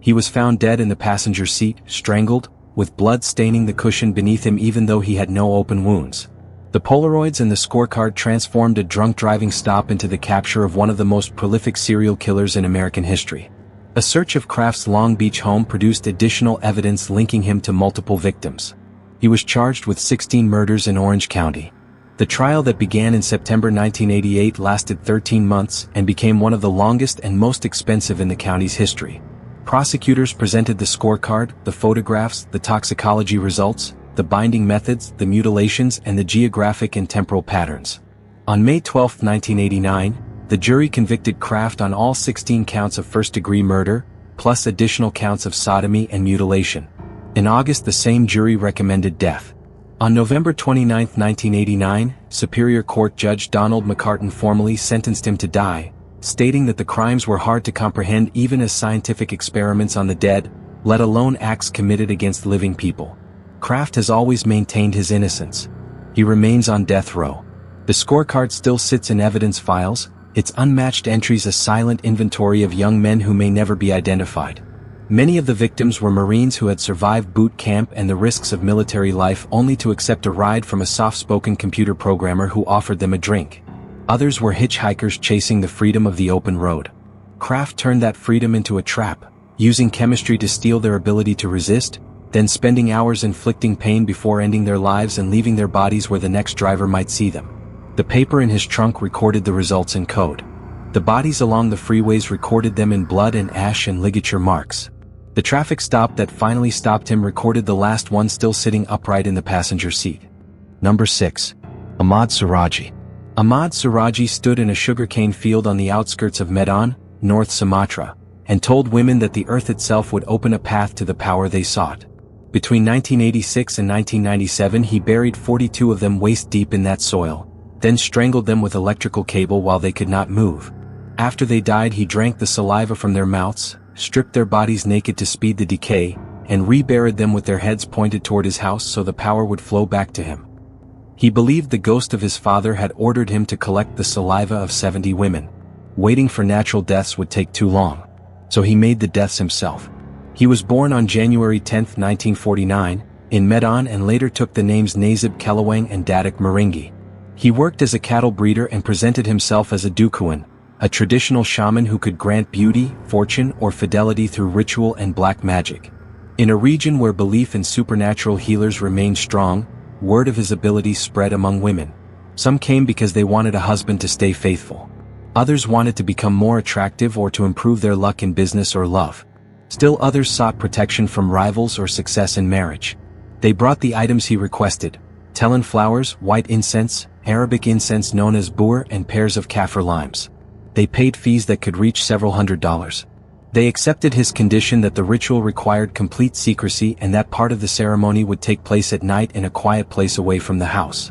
He was found dead in the passenger seat, strangled, with blood staining the cushion beneath him even though he had no open wounds. The Polaroids and the scorecard transformed a drunk driving stop into the capture of one of the most prolific serial killers in American history. A search of Kraft's Long Beach home produced additional evidence linking him to multiple victims. He was charged with 16 murders in Orange County. The trial that began in September 1988 lasted 13 months and became one of the longest and most expensive in the county's history. Prosecutors presented the scorecard, the photographs, the toxicology results, the binding methods, the mutilations, and the geographic and temporal patterns. On May 12, 1989, the jury convicted Kraft on all 16 counts of first-degree murder, plus additional counts of sodomy and mutilation. In August, the same jury recommended death. On November 29, 1989, Superior Court Judge Donald McCartan formally sentenced him to die, stating that the crimes were hard to comprehend even as scientific experiments on the dead, let alone acts committed against living people. Kraft has always maintained his innocence. He remains on death row. The scorecard still sits in evidence files, its unmatched entries a silent inventory of young men who may never be identified. Many of the victims were Marines who had survived boot camp and the risks of military life only to accept a ride from a soft-spoken computer programmer who offered them a drink. Others were hitchhikers chasing the freedom of the open road. Kraft turned that freedom into a trap, using chemistry to steal their ability to resist, then spending hours inflicting pain before ending their lives and leaving their bodies where the next driver might see them. The paper in his trunk recorded the results in code. The bodies along the freeways recorded them in blood and ash and ligature marks. The traffic stop that finally stopped him recorded the last one still sitting upright in the passenger seat. Number 6. Ahmad Siraji. Ahmad Siraji stood in a sugarcane field on the outskirts of Medan, North Sumatra, and told women that the earth itself would open a path to the power they sought. Between 1986 and 1997 he buried 42 of them waist-deep in that soil, then strangled them with electrical cable while they could not move. After they died he drank the saliva from their mouths, stripped their bodies naked to speed the decay, and reburied them with their heads pointed toward his house so the power would flow back to him. He believed the ghost of his father had ordered him to collect the saliva of 70 women. Waiting for natural deaths would take too long. So he made the deaths himself. He was born on January 10, 1949, in Medan and later took the names Nazib Kelawang and Dadak Maringi. He worked as a cattle breeder and presented himself as a Dukuan, a traditional shaman who could grant beauty, fortune, or fidelity through ritual and black magic. In a region where belief in supernatural healers remained strong, word of his abilities spread among women. Some came because they wanted a husband to stay faithful. Others wanted to become more attractive or to improve their luck in business or love. Still others sought protection from rivals or success in marriage. They brought the items he requested: Telan flowers, white incense, Arabic incense known as bur, and pairs of kaffir limes. They paid fees that could reach several $100s. They accepted his condition that the ritual required complete secrecy and that part of the ceremony would take place at night in a quiet place away from the house.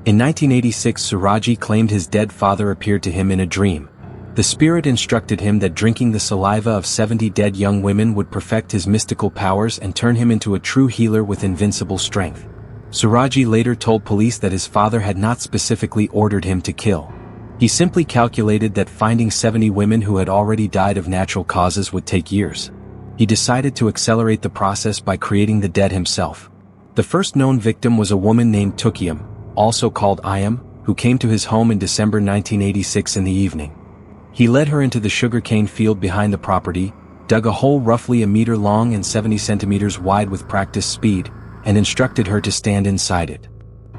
In 1986 Siraji claimed his dead father appeared to him in a dream. The spirit instructed him that drinking the saliva of 70 dead young women would perfect his mystical powers and turn him into a true healer with invincible strength. Siraji later told police that his father had not specifically ordered him to kill. He simply calculated that finding 70 women who had already died of natural causes would take years. He decided to accelerate the process by creating the dead himself. The first known victim was a woman named Tukiam, also called Ayam, who came to his home in December 1986 in the evening. He led her into the sugarcane field behind the property, dug a hole roughly a meter long and 70 centimeters wide with practiced speed, and instructed her to stand inside it.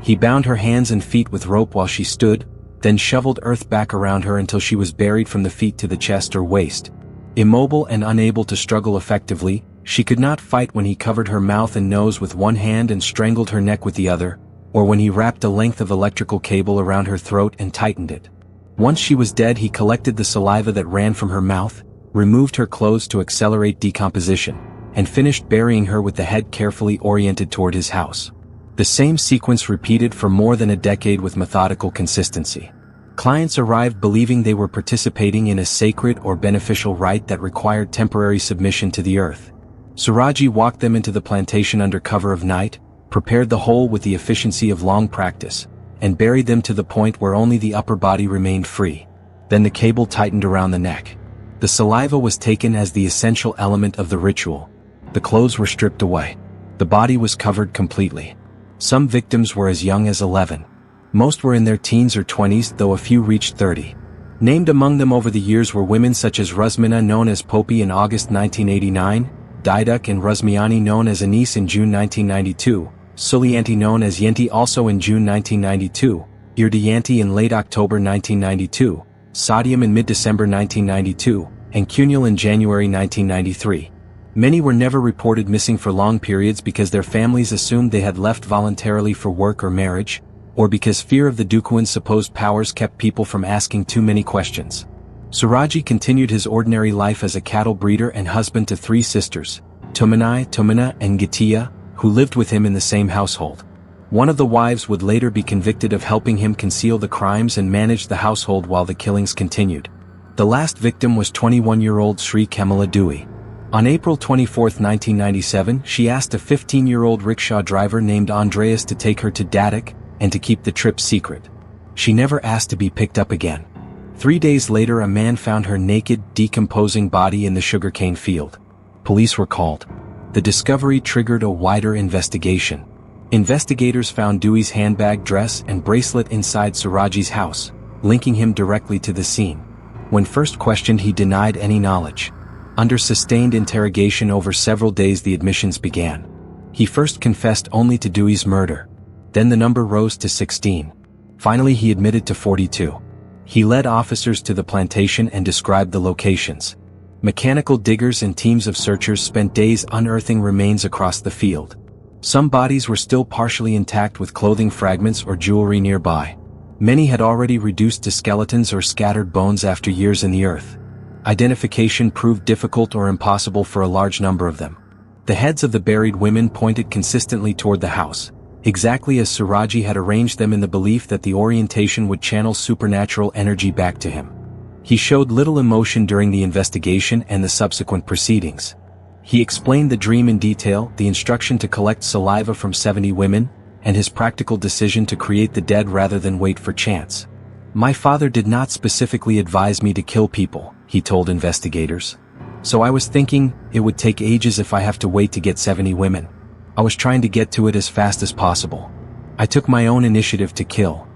He bound her hands and feet with rope while she stood, then shoveled earth back around her until she was buried from the feet to the chest or waist. Immobile and unable to struggle effectively, she could not fight when he covered her mouth and nose with one hand and strangled her neck with the other, or when he wrapped a length of electrical cable around her throat and tightened it. Once she was dead he collected the saliva that ran from her mouth, removed her clothes to accelerate decomposition, and finished burying her with the head carefully oriented toward his house. The same sequence repeated for more than a decade with methodical consistency. Clients arrived believing they were participating in a sacred or beneficial rite that required temporary submission to the earth. Siraji walked them into the plantation under cover of night, prepared the hole with the efficiency of long practice, and buried them to the point where only the upper body remained free. Then the cable tightened around the neck. The saliva was taken as the essential element of the ritual. The clothes were stripped away. The body was covered completely. Some victims were as young as 11. Most were in their teens or 20s, though a few reached 30. Named among them over the years were women such as Rusmina, known as Popi, in August 1989, Didak and Rusmiani, known as Anis, in June 1992, Sulianti, known as Yenti, also in June 1992, Irdiyanti in late October 1992, Sodium in mid-December 1992, and Cunil in January 1993. Many were never reported missing for long periods because their families assumed they had left voluntarily for work or marriage, or because fear of the Dukuan's supposed powers kept people from asking too many questions. Siraji continued his ordinary life as a cattle breeder and husband to 3 sisters, Tumanai, Tumana, and Gitiya, who lived with him in the same household. One of the wives would later be convicted of helping him conceal the crimes and manage the household while the killings continued. The last victim was 21-year-old Sri Kemala Dewey. On April 24, 1997, she asked a 15-year-old rickshaw driver named Andreas to take her to Dadak and to keep the trip secret. She never asked to be picked up again. 3 days later, a man found her naked, decomposing body in the sugarcane field. Police were called. The discovery triggered a wider investigation. Investigators found Dewey's handbag, dress, and bracelet inside Suraji's house, linking him directly to the scene. When first questioned, he denied any knowledge. Under sustained interrogation over several days, the admissions began. He first confessed only to Dewey's murder. Then the number rose to 16. Finally, he admitted to 42. He led officers to the plantation and described the locations. Mechanical diggers and teams of searchers spent days unearthing remains across the field. Some bodies were still partially intact with clothing fragments or jewelry nearby. Many had already reduced to skeletons or scattered bones after years in the earth. Identification proved difficult or impossible for a large number of them. The heads of the buried women pointed consistently toward the house, exactly as Suraji had arranged them, in the belief that the orientation would channel supernatural energy back to him. He showed little emotion during the investigation and the subsequent proceedings. He explained the dream in detail, the instruction to collect saliva from 70 women, and his practical decision to create the dead rather than wait for chance. "My father did not specifically advise me to kill people," he told investigators. "So I was thinking, it would take ages if I have to wait to get 70 women. I was trying to get to it as fast as possible. I took my own initiative to kill."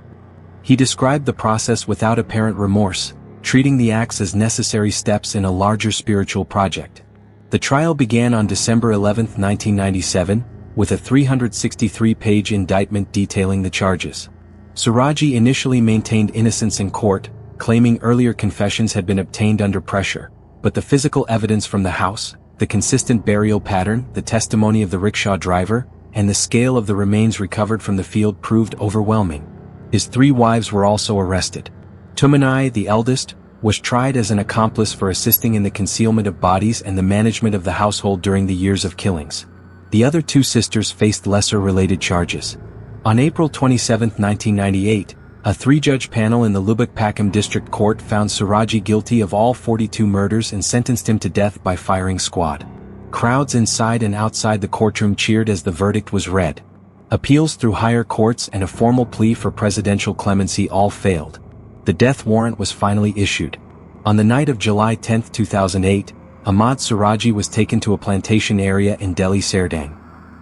He described the process without apparent remorse, treating the acts as necessary steps in a larger spiritual project. The trial began on December 11, 1997, with a 363-page indictment detailing the charges. Suraji initially maintained innocence in court, claiming earlier confessions had been obtained under pressure, but the physical evidence from the house, the consistent burial pattern, the testimony of the rickshaw driver, and the scale of the remains recovered from the field proved overwhelming. His 3 wives were also arrested. Tumanai, the eldest, was tried as an accomplice for assisting in the concealment of bodies and the management of the household during the years of killings. The other 2 sisters faced lesser-related charges. On April 27, 1998, a 3-judge panel in the Lubbock Pakham District Court found Suraji guilty of all 42 murders and sentenced him to death by firing squad. Crowds inside and outside the courtroom cheered as the verdict was read. Appeals through higher courts and a formal plea for presidential clemency all failed. The death warrant was finally issued. On the night of July 10, 2008, Ahmad Suraji was taken to a plantation area in Delhi Serdang.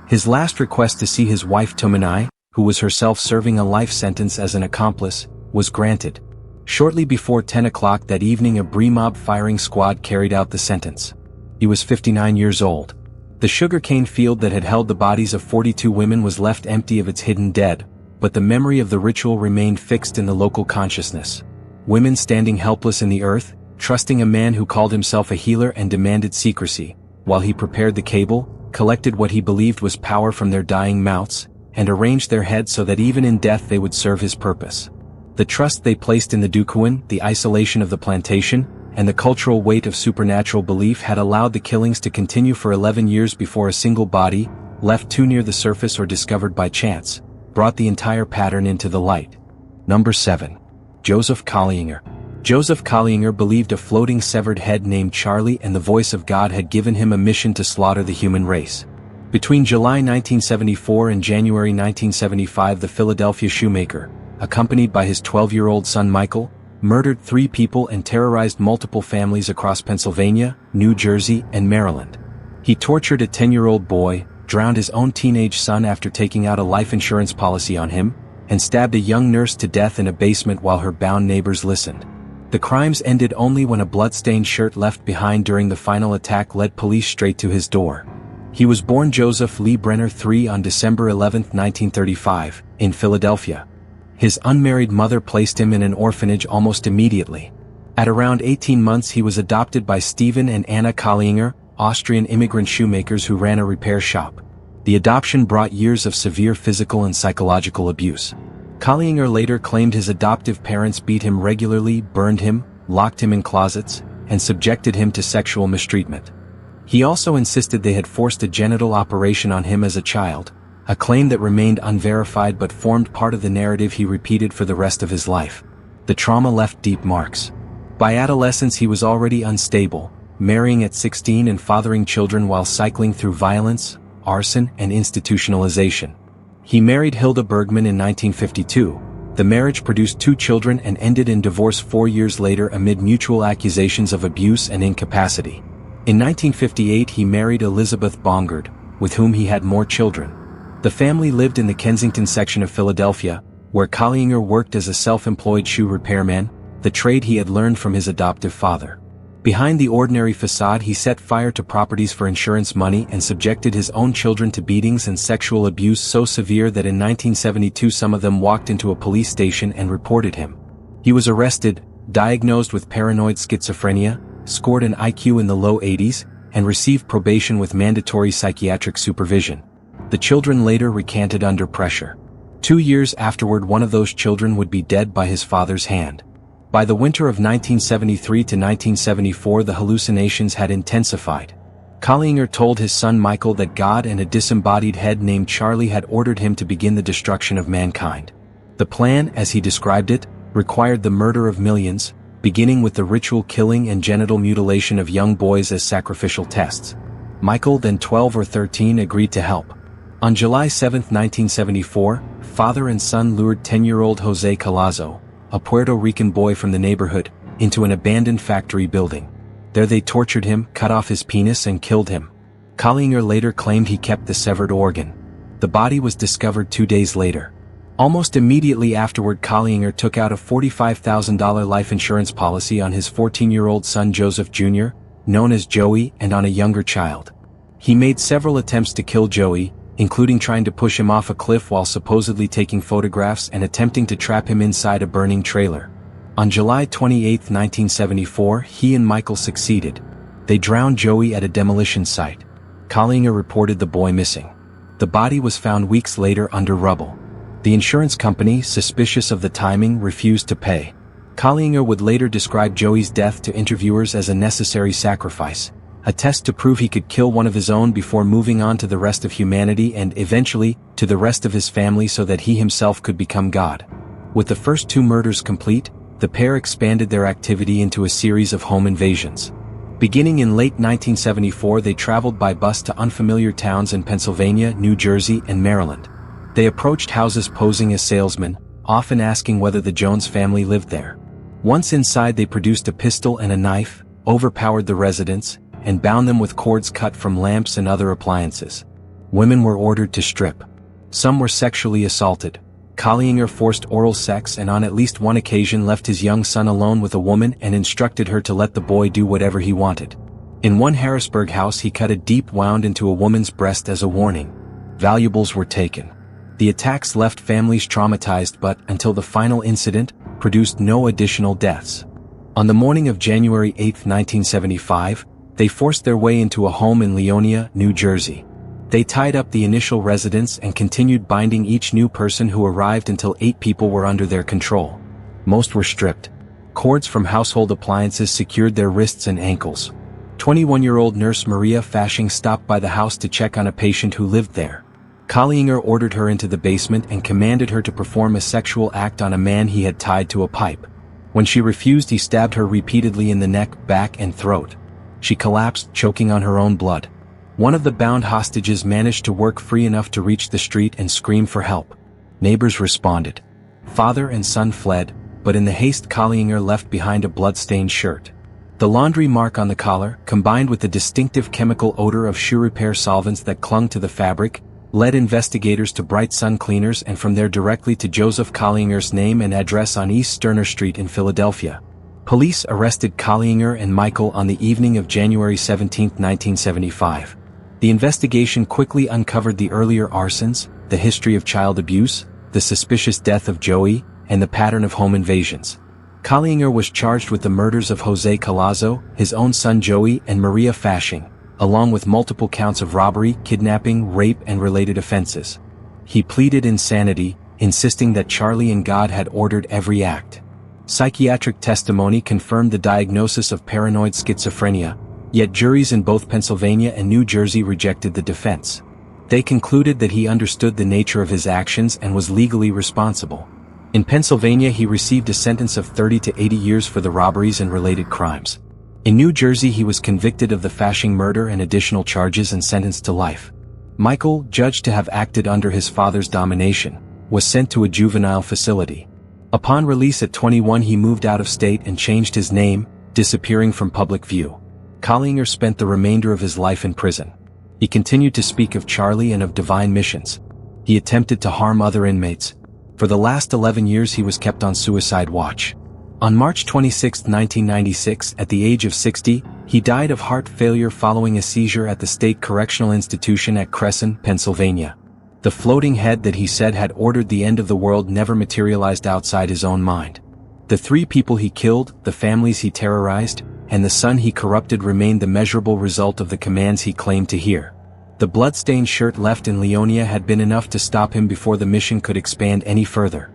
His last request to see his wife Tumanai, who was herself serving a life sentence as an accomplice, was granted. Shortly before 10 o'clock that evening, a Brimob firing squad carried out the sentence. He was 59 years old. The sugarcane field that had held the bodies of 42 women was left empty of its hidden dead, but the memory of the ritual remained fixed in the local consciousness. Women standing helpless in the earth, trusting a man who called himself a healer and demanded secrecy, while he prepared the cable, collected what he believed was power from their dying mouths, and arranged their heads so that even in death they would serve his purpose. The trust they placed in the Dukuan, the isolation of the plantation, and the cultural weight of supernatural belief had allowed the killings to continue for 11 years before a single body, left too near the surface or discovered by chance, brought the entire pattern into the light. Number 7. Joseph Collinger. Joseph Collinger believed a floating severed head named Charlie and the voice of God had given him a mission to slaughter the human race. Between July 1974 and January 1975, the Philadelphia shoemaker, accompanied by his 12-year-old son Michael, murdered 3 people and terrorized multiple families across Pennsylvania, New Jersey, and Maryland. He tortured a 10-year-old boy, drowned his own teenage son after taking out a life insurance policy on him, and stabbed a young nurse to death in a basement while her bound neighbors listened. The crimes ended only when a blood-stained shirt left behind during the final attack led police straight to his door. He was born Joseph Lee Brenner III on December 11, 1935, in Philadelphia. His unmarried mother placed him in an orphanage almost immediately. At around 18 months he was adopted by Stephen and Anna Collinger, Austrian immigrant shoemakers who ran a repair shop. The adoption brought years of severe physical and psychological abuse. Collinger later claimed his adoptive parents beat him regularly, burned him, locked him in closets, and subjected him to sexual mistreatment. He also insisted they had forced a genital operation on him as a child, a claim that remained unverified but formed part of the narrative he repeated for the rest of his life. The trauma left deep marks. By adolescence he was already unstable, marrying at 16 and fathering children while cycling through violence, arson, and institutionalization. He married Hilda Bergman in 1952, The marriage produced 2 children and ended in divorce 4 years later amid mutual accusations of abuse and incapacity. In 1958 he married Elizabeth Bongard, with whom he had more children. The family lived in the Kensington section of Philadelphia, where Collier worked as a self-employed shoe repairman, the trade he had learned from his adoptive father. Behind the ordinary facade he set fire to properties for insurance money and subjected his own children to beatings and sexual abuse so severe that in 1972 some of them walked into a police station and reported him. He was arrested, diagnosed with paranoid schizophrenia, scored an IQ in the low 80s, and received probation with mandatory psychiatric supervision. The children later recanted under pressure. 2 years afterward one of those children would be dead by his father's hand. By the winter of 1973 to 1974 the hallucinations had intensified. Collier told his son Michael that God and a disembodied head named Charlie had ordered him to begin the destruction of mankind. The plan, as he described it, required the murder of millions, beginning with the ritual killing and genital mutilation of young boys as sacrificial tests. Michael, then 12 or 13, agreed to help. On July 7, 1974, father and son lured 10-year-old Jose Calazo, a Puerto Rican boy from the neighborhood, into an abandoned factory building. There they tortured him, cut off his penis and killed him. Collier later claimed he kept the severed organ. The body was discovered 2 days later. Almost immediately afterward Collier took out a $45,000 life insurance policy on his 14-year-old son Joseph Jr., known as Joey, and on a younger child. He made several attempts to kill Joey, including trying to push him off a cliff while supposedly taking photographs and attempting to trap him inside a burning trailer. On July 28, 1974, he and Michael succeeded. They drowned Joey at a demolition site. Collier reported the boy missing. The body was found weeks later under rubble. The insurance company, suspicious of the timing, refused to pay. Collier would later describe Joey's death to interviewers as a necessary sacrifice, a test to prove he could kill one of his own before moving on to the rest of humanity and, eventually, to the rest of his family so that he himself could become God. With the first 2 murders complete, the pair expanded their activity into a series of home invasions. Beginning in late 1974 they traveled by bus to unfamiliar towns in Pennsylvania, New Jersey, and Maryland. They approached houses posing as salesmen, often asking whether the Jones family lived there. Once inside they produced a pistol and a knife, overpowered the residents, and bound them with cords cut from lamps and other appliances. Women were ordered to strip. Some were sexually assaulted. Collier forced oral sex and on at least one occasion left his young son alone with a woman and instructed her to let the boy do whatever he wanted. In one Harrisburg house he cut a deep wound into a woman's breast as a warning. Valuables were taken. The attacks left families traumatized but, until the final incident, produced no additional deaths. On the morning of January 8, 1975, they forced their way into a home in Leonia, New Jersey. They tied up the initial residents and continued binding each new person who arrived until 8 people were under their control. Most were stripped. Cords from household appliances secured their wrists and ankles. 21-year-old nurse Maria Fashing stopped by the house to check on a patient who lived there. Collier ordered her into the basement and commanded her to perform a sexual act on a man he had tied to a pipe. When she refused, he stabbed her repeatedly in the neck, back, and throat. She collapsed, choking on her own blood. One of the bound hostages managed to work free enough to reach the street and scream for help. Neighbors responded. Father and son fled, but in the haste Collier left behind a blood-stained shirt. The laundry mark on the collar, combined with the distinctive chemical odor of shoe repair solvents that clung to the fabric, led investigators to Bright Sun Cleaners and from there directly to Joseph Collier's name and address on East Sterner Street in Philadelphia. Police arrested Collier and Michael on the evening of January 17, 1975. The investigation quickly uncovered the earlier arsons, the history of child abuse, the suspicious death of Joey, and the pattern of home invasions. Collier was charged with the murders of Jose Calazo, his own son Joey, and Maria Fashing, along with multiple counts of robbery, kidnapping, rape, and related offenses. He pleaded insanity, insisting that Charlie and God had ordered every act. Psychiatric testimony confirmed the diagnosis of paranoid schizophrenia, yet juries in both Pennsylvania and New Jersey rejected the defense. They concluded that he understood the nature of his actions and was legally responsible. In Pennsylvania he received a sentence of 30 to 80 years for the robberies and related crimes. In New Jersey he was convicted of the Fashing murder and additional charges and sentenced to life. Michael, judged to have acted under his father's domination, was sent to a juvenile facility. Upon release at 21 he moved out of state and changed his name, disappearing from public view. Collier spent the remainder of his life in prison. He continued to speak of Charlie and of divine missions. He attempted to harm other inmates. For the last 11 years he was kept on suicide watch. On March 26, 1996, at the age of 60, he died of heart failure following a seizure at the State Correctional Institution at Cresson, Pennsylvania. The floating head that he said had ordered the end of the world never materialized outside his own mind. The 3 people he killed, the families he terrorized, and the son he corrupted remained the measurable result of the commands he claimed to hear. The blood-stained shirt left in Leonia had been enough to stop him before the mission could expand any further.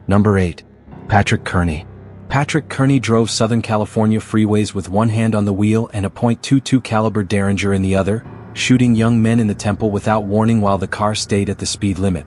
Number 8. Patrick Kearney. Patrick Kearney drove Southern California freeways with one hand on the wheel and a .22 caliber Derringer in the other, shooting young men in the temple without warning while the car stayed at the speed limit.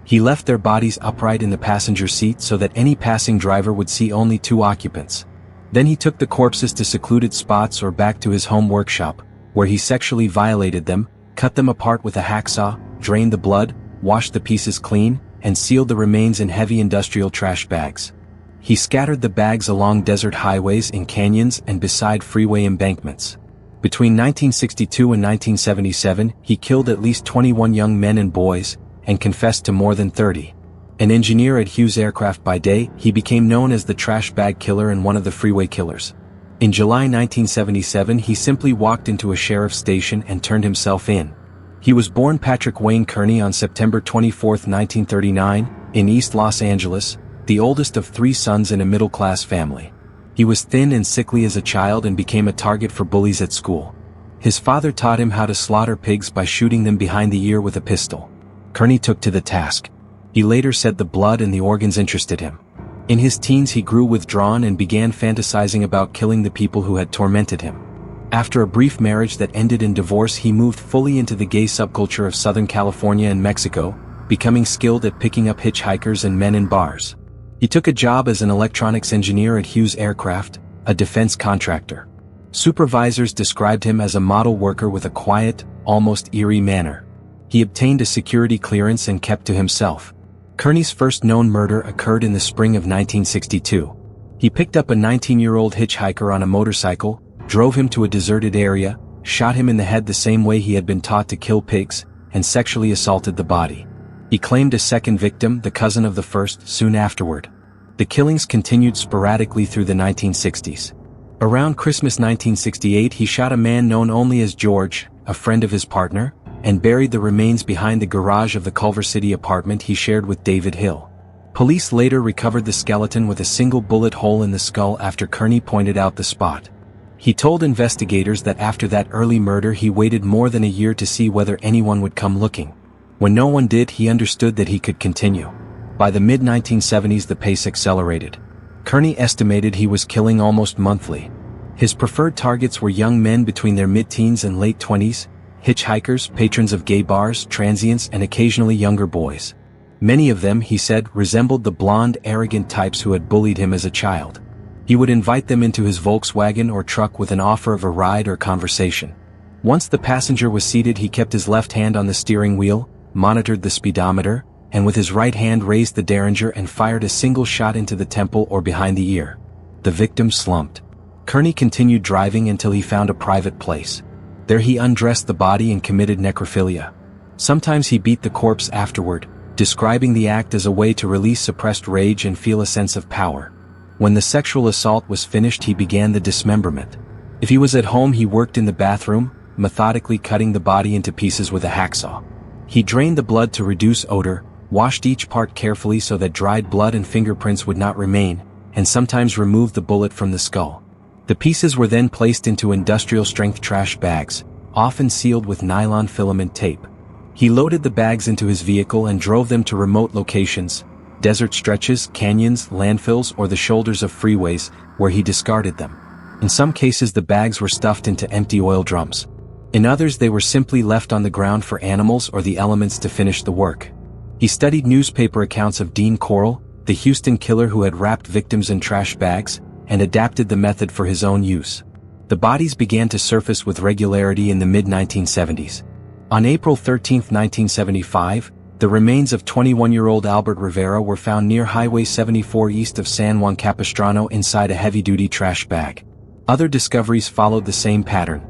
He left their bodies upright in the passenger seat so that any passing driver would see only 2 occupants. Then he took the corpses to secluded spots or back to his home workshop, where he sexually violated them, cut them apart with a hacksaw, drained the blood, washed the pieces clean, and sealed the remains in heavy industrial trash bags. He scattered the bags along desert highways, in canyons, and beside freeway embankments. Between 1962 and 1977, he killed at least 21 young men and boys, and confessed to more than 30. An engineer at Hughes Aircraft by day, he became known as the trash bag killer and one of the freeway killers. In July 1977 he simply walked into a sheriff's station and turned himself in. He was born Patrick Wayne Kearney on September 24, 1939, in East Los Angeles, the oldest of 3 sons in a middle-class family. He was thin and sickly as a child and became a target for bullies at school. His father taught him how to slaughter pigs by shooting them behind the ear with a pistol. Kearney took to the task. He later said the blood and the organs interested him. In his teens he grew withdrawn and began fantasizing about killing the people who had tormented him. After a brief marriage that ended in divorce he moved fully into the gay subculture of Southern California and Mexico, becoming skilled at picking up hitchhikers and men in bars. He took a job as an electronics engineer at Hughes Aircraft, a defense contractor. Supervisors described him as a model worker with a quiet, almost eerie manner. He obtained a security clearance and kept to himself. Kearney's first known murder occurred in the spring of 1962. He picked up a 19-year-old hitchhiker on a motorcycle, drove him to a deserted area, shot him in the head the same way he had been taught to kill pigs, and sexually assaulted the body. He claimed a second victim, the cousin of the first, soon afterward. The killings continued sporadically through the 1960s. Around Christmas 1968 he shot a man known only as George, a friend of his partner, and buried the remains behind the garage of the Culver City apartment he shared with David Hill. Police later recovered the skeleton with a single bullet hole in the skull after Kearney pointed out the spot. He told investigators that after that early murder he waited more than a year to see whether anyone would come looking. When no one did, he understood that he could continue. By the mid-1970s the pace accelerated. Kearney estimated he was killing almost monthly. His preferred targets were young men between their mid-teens and late 20s, hitchhikers, patrons of gay bars, transients, and occasionally younger boys. Many of them, he said, resembled the blonde, arrogant types who had bullied him as a child. He would invite them into his Volkswagen or truck with an offer of a ride or conversation. Once the passenger was seated he kept his left hand on the steering wheel, monitored the speedometer, and with his right hand raised the Derringer and fired a single shot into the temple or behind the ear. The victim slumped. Kearney continued driving until he found a private place. There he undressed the body and committed necrophilia. Sometimes he beat the corpse afterward, describing the act as a way to release suppressed rage and feel a sense of power. When the sexual assault was finished he began the dismemberment. If he was at home he worked in the bathroom, methodically cutting the body into pieces with a hacksaw. He drained the blood to reduce odor, washed each part carefully so that dried blood and fingerprints would not remain, and sometimes removed the bullet from the skull. The pieces were then placed into industrial-strength trash bags, often sealed with nylon filament tape. He loaded the bags into his vehicle and drove them to remote locations, desert stretches, canyons, landfills, or the shoulders of freeways, where he discarded them. In some cases the bags were stuffed into empty oil drums. In others they were simply left on the ground for animals or the elements to finish the work. He studied newspaper accounts of Dean Corll, the Houston killer who had wrapped victims in trash bags, and adapted the method for his own use. The bodies began to surface with regularity in the mid-1970s. On April 13, 1975, The remains of 21-year-old Albert Rivera were found near Highway 74 east of San Juan Capistrano inside a heavy-duty trash bag. Other discoveries followed the same pattern.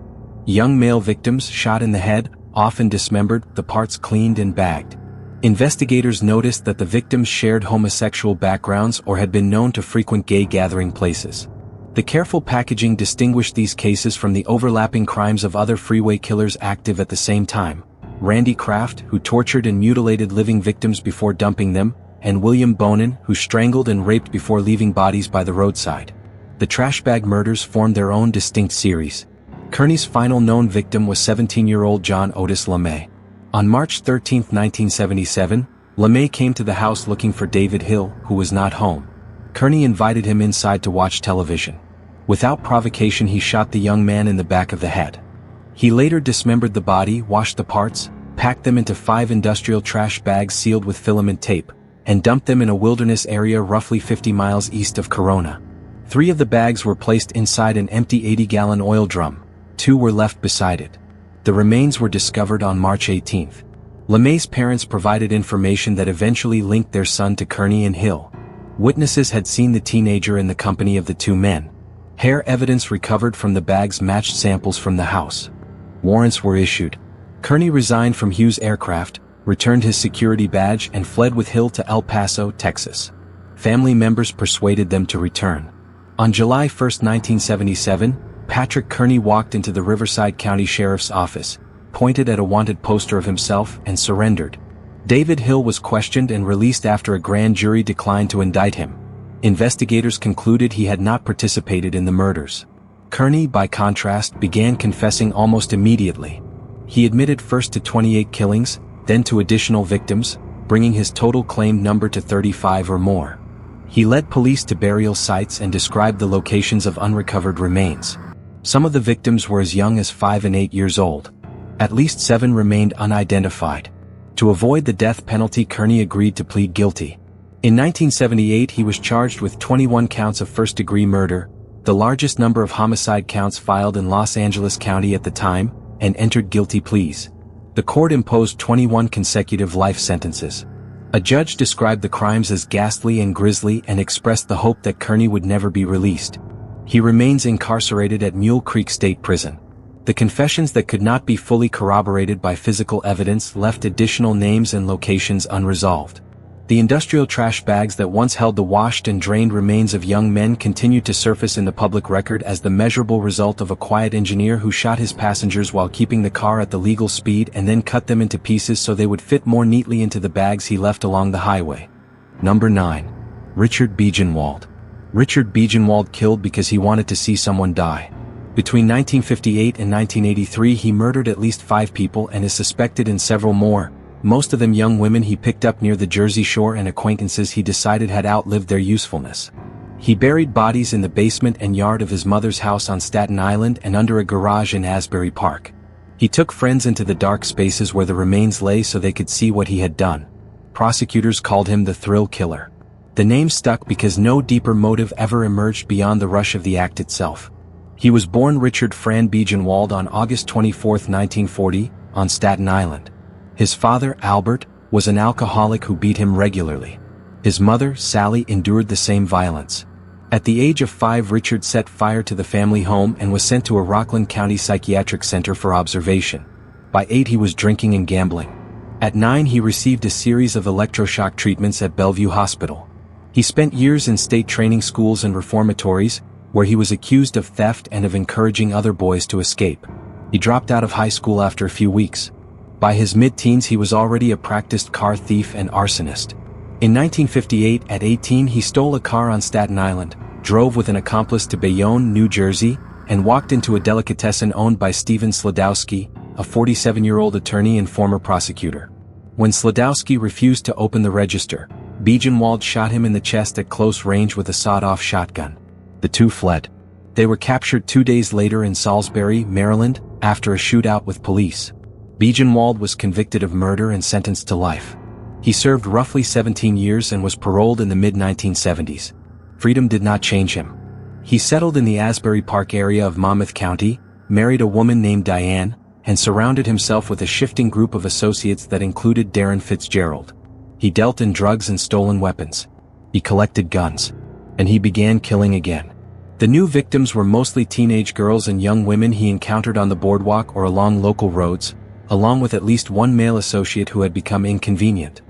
Young male victims shot in the head, often dismembered, the parts cleaned and bagged. Investigators noticed that the victims shared homosexual backgrounds or had been known to frequent gay gathering places. The careful packaging distinguished these cases from the overlapping crimes of other freeway killers active at the same time. Randy Kraft, who tortured and mutilated living victims before dumping them, and William Bonin, who strangled and raped before leaving bodies by the roadside. The trash bag murders formed their own distinct series. Kearney's final known victim was 17-year-old John Otis LeMay. On March 13, 1977, LeMay came to the house looking for David Hill, who was not home. Kearney invited him inside to watch television. Without provocation, he shot the young man in the back of the head. He later dismembered the body, washed the parts, packed them into 5 industrial trash bags sealed with filament tape, and dumped them in a wilderness area roughly 50 miles east of Corona. 3 of the bags were placed inside an empty 80-gallon oil drum. 2 were left beside it. The remains were discovered on March 18. LeMay's parents provided information that eventually linked their son to Kearney and Hill. Witnesses had seen the teenager in the company of the 2 men. Hair evidence recovered from the bags matched samples from the house. Warrants were issued. Kearney resigned from Hughes Aircraft, returned his security badge and fled with Hill to El Paso, Texas. Family members persuaded them to return. On July 1, 1977, Patrick Kearney walked into the Riverside County Sheriff's Office, pointed at a wanted poster of himself, and surrendered. David Hill was questioned and released after a grand jury declined to indict him. Investigators concluded he had not participated in the murders. Kearney, by contrast, began confessing almost immediately. He admitted first to 28 killings, then to additional victims, bringing his total claimed number to 35 or more. He led police to burial sites and described the locations of unrecovered remains. Some of the victims were as young as 5 and 8 years old. At least 7 remained unidentified. To avoid the death penalty, Kearney agreed to plead guilty. In 1978, he was charged with 21 counts of first-degree murder, the largest number of homicide counts filed in Los Angeles County at the time, and entered guilty pleas. The court imposed 21 consecutive life sentences. A judge described the crimes as ghastly and grisly and expressed the hope that Kearney would never be released. He remains incarcerated at Mule Creek State Prison. The confessions that could not be fully corroborated by physical evidence left additional names and locations unresolved. The industrial trash bags that once held the washed and drained remains of young men continued to surface in the public record as the measurable result of a quiet engineer who shot his passengers while keeping the car at the legal speed and then cut them into pieces so they would fit more neatly into the bags he left along the highway. Number 9. Richard Biegenwald. Richard Biegenwald killed because he wanted to see someone die. Between 1958 and 1983 he murdered at least 5 people and is suspected in several more, most of them young women he picked up near the Jersey Shore and acquaintances he decided had outlived their usefulness. He buried bodies in the basement and yard of his mother's house on Staten Island and under a garage in Asbury Park. He took friends into the dark spaces where the remains lay so they could see what he had done. Prosecutors called him the Thrill Killer. The name stuck because no deeper motive ever emerged beyond the rush of the act itself. He was born Richard Fran Biegenwald on August 24, 1940, on Staten Island. His father, Albert, was an alcoholic who beat him regularly. His mother, Sally, endured the same violence. At the age of 5, Richard set fire to the family home and was sent to a Rockland County psychiatric center for observation. By 8 he was drinking and gambling. At 9 he received a series of electroshock treatments at Bellevue Hospital. He spent years in state training schools and reformatories, where he was accused of theft and of encouraging other boys to escape. He dropped out of high school after a few weeks. By his mid-teens he was already a practiced car thief and arsonist. In 1958, at 18 he stole a car on Staten Island, drove with an accomplice to Bayonne, New Jersey, and walked into a delicatessen owned by Stephen Sladowski, a 47-year-old attorney and former prosecutor. When Sladowski refused to open the register, Biegenwald shot him in the chest at close range with a sawed-off shotgun. The two fled. They were captured 2 days later in Salisbury, Maryland, after a shootout with police. Biegenwald was convicted of murder and sentenced to life. He served roughly 17 years and was paroled in the mid-1970s. Freedom did not change him. He settled in the Asbury Park area of Monmouth County, married a woman named Diane, and surrounded himself with a shifting group of associates that included Darren Fitzgerald. He dealt in drugs and stolen weapons. He collected guns. And he began killing again. The new victims were mostly teenage girls and young women he encountered on the boardwalk or along local roads, along with at least one male associate who had become inconvenient.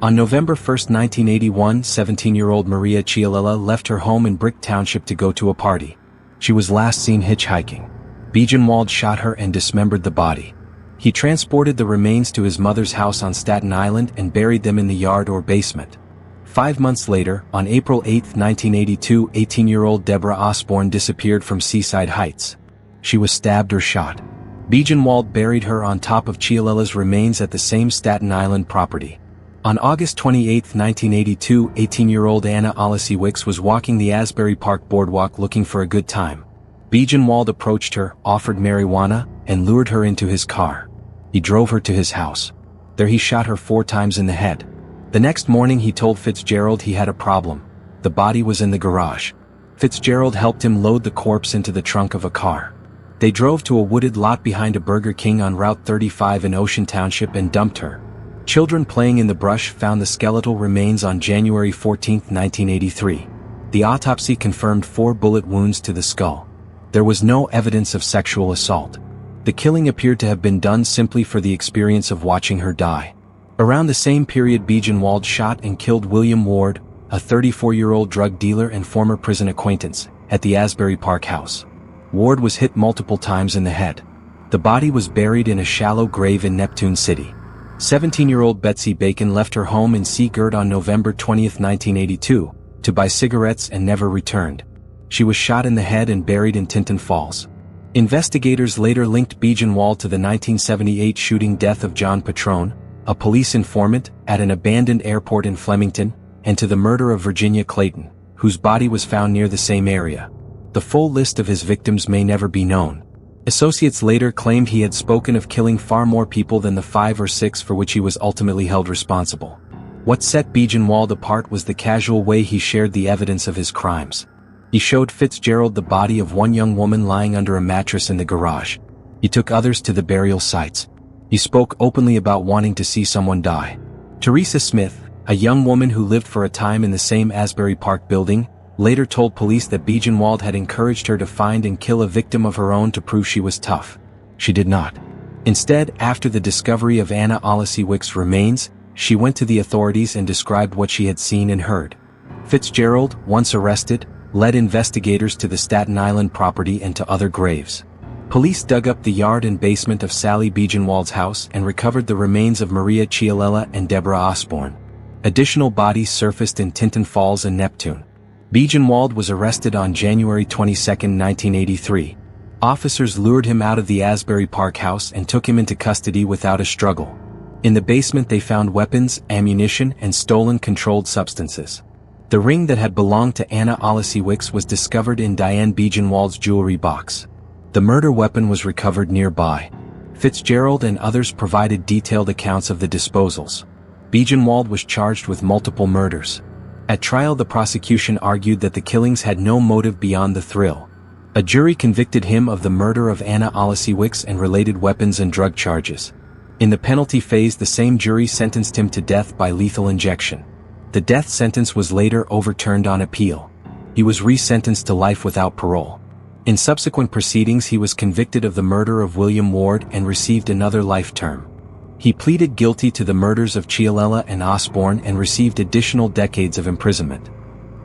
On November 1, 1981, 17-year-old Maria Chialella left her home in Brick Township to go to a party. She was last seen hitchhiking. Biegenwald shot her and dismembered the body. He transported the remains to his mother's house on Staten Island and buried them in the yard or basement. 5 months later, on April 8, 1982, 18-year-old Deborah Osborne disappeared from Seaside Heights. She was stabbed or shot. Biegenwald buried her on top of Chialella's remains at the same Staten Island property. On August 28, 1982, 18-year-old Anna Olesiewicz was walking the Asbury Park boardwalk looking for a good time. Biegenwald approached her, offered marijuana, and lured her into his car. He drove her to his house. There he shot her 4 times in the head. The next morning he told Fitzgerald he had a problem. The body was in the garage. Fitzgerald helped him load the corpse into the trunk of a car. They drove to a wooded lot behind a Burger King on Route 35 in Ocean Township and dumped her. Children playing in the brush found the skeletal remains on January 14, 1983. The autopsy confirmed 4 bullet wounds to the skull. There was no evidence of sexual assault. The killing appeared to have been done simply for the experience of watching her die. Around the same period, Biegenwald shot and killed William Ward, a 34-year-old drug dealer and former prison acquaintance, at the Asbury Park house. Ward was hit multiple times in the head. The body was buried in a shallow grave in Neptune City. 17-year-old Betsy Bacon left her home in Seagirt on November 20, 1982, to buy cigarettes and never returned. She was shot in the head and buried in Tinton Falls. Investigators later linked Biegenwald to the 1978 shooting death of John Patrone, a police informant, at an abandoned airport in Flemington, and to the murder of Virginia Clayton, whose body was found near the same area. The full list of his victims may never be known. Associates later claimed he had spoken of killing far more people than the 5 or 6 for which he was ultimately held responsible. What set Biegenwald apart was the casual way he shared the evidence of his crimes. He showed Fitzgerald the body of one young woman lying under a mattress in the garage. He took others to the burial sites. He spoke openly about wanting to see someone die. Teresa Smith, a young woman who lived for a time in the same Asbury Park building, later told police that Biegenwald had encouraged her to find and kill a victim of her own to prove she was tough. She did not. Instead, after the discovery of Anna Olesiewicz's remains, she went to the authorities and described what she had seen and heard. Fitzgerald, once arrested, led investigators to the Staten Island property and to other graves. Police dug up the yard and basement of Sally Biegenwald's house and recovered the remains of Maria Chialella and Deborah Osborne. Additional bodies surfaced in Tinton Falls and Neptune. Biegenwald was arrested on January 22, 1983. Officers lured him out of the Asbury Park house and took him into custody without a struggle. In the basement they found weapons, ammunition, and stolen controlled substances. The ring that had belonged to Anna Olesiewicz was discovered in Diane Biegenwald's jewelry box. The murder weapon was recovered nearby. Fitzgerald and others provided detailed accounts of the disposals. Biegenwald was charged with multiple murders. At trial, the prosecution argued that the killings had no motive beyond the thrill. A jury convicted him of the murder of Anna Olesiewicz and related weapons and drug charges. In the penalty phase, the same jury sentenced him to death by lethal injection. The death sentence was later overturned on appeal. He was resentenced to life without parole. In subsequent proceedings, he was convicted of the murder of William Ward and received another life term. He pleaded guilty to the murders of Chialella and Osborne and received additional decades of imprisonment.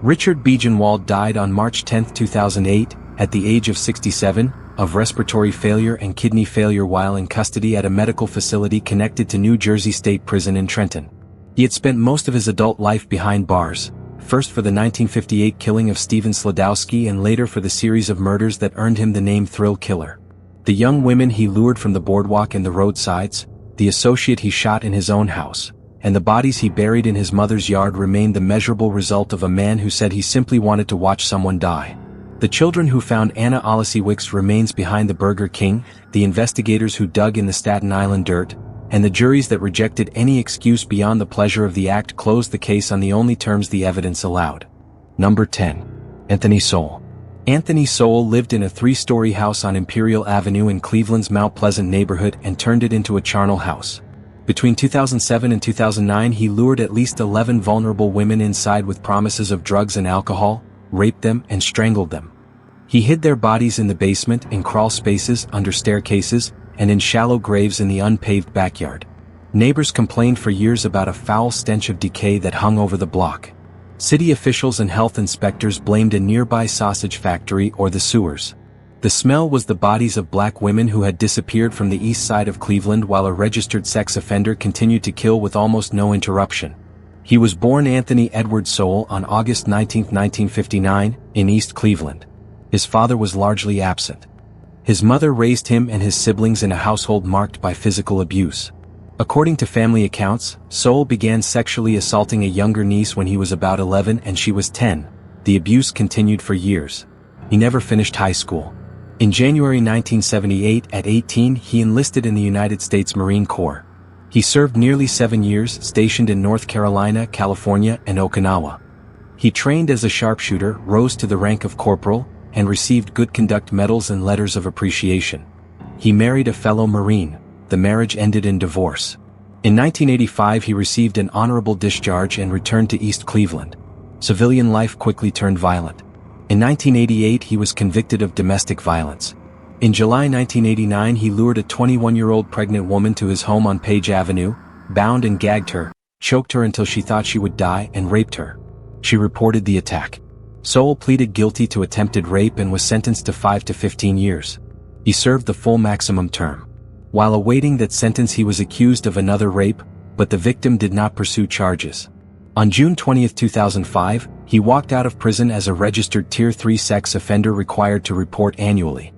Richard Biegenwald died on March 10, 2008, at the age of 67, of respiratory failure and kidney failure while in custody at a medical facility connected to New Jersey State Prison in Trenton. He had spent most of his adult life behind bars, first for the 1958 killing of Stephen Sladowski and later for the series of murders that earned him the name Thrill Killer. The young women he lured from the boardwalk and the roadsides, the associate he shot in his own house, and the bodies he buried in his mother's yard remained the measurable result of a man who said he simply wanted to watch someone die. The children who found Anna Olesiewicz's remains behind the Burger King, the investigators who dug in the Staten Island dirt, and the juries that rejected any excuse beyond the pleasure of the act closed the case on the only terms the evidence allowed. Number 10. Anthony Sowell. Anthony Sowell lived in a 3-story house on Imperial Avenue in Cleveland's Mount Pleasant neighborhood and turned it into a charnel house. Between 2007 and 2009 he lured at least 11 vulnerable women inside with promises of drugs and alcohol, raped them and strangled them. He hid their bodies in the basement, in crawl spaces, under staircases, and in shallow graves in the unpaved backyard. Neighbors complained for years about a foul stench of decay that hung over the block. City officials and health inspectors blamed a nearby sausage factory or the sewers. The smell was the bodies of black women who had disappeared from the east side of Cleveland while a registered sex offender continued to kill with almost no interruption. He was born Anthony Edward Sowell on August 19, 1959, in East Cleveland. His father was largely absent. His mother raised him and his siblings in a household marked by physical abuse. According to family accounts, Sowell began sexually assaulting a younger niece when he was about 11 and she was 10. The abuse continued for years. He never finished high school. In January 1978, at 18, he enlisted in the United States Marine Corps. He served nearly 7 years, stationed in North Carolina, California, and Okinawa. He trained as a sharpshooter, rose to the rank of corporal, and received good conduct medals and letters of appreciation. He married a fellow Marine. The marriage ended in divorce. In 1985 he received an honorable discharge and returned to East Cleveland. Civilian life quickly turned violent. In 1988 he was convicted of domestic violence. In July 1989 he lured a 21-year-old pregnant woman to his home on Page Avenue, bound and gagged her, choked her until she thought she would die, and raped her. She reported the attack. Sowell pleaded guilty to attempted rape and was sentenced to 5 to 15 years. He served the full maximum term. While awaiting that sentence he was accused of another rape, but the victim did not pursue charges. On June 20, 2005, he walked out of prison as a registered Tier 3 sex offender required to report annually.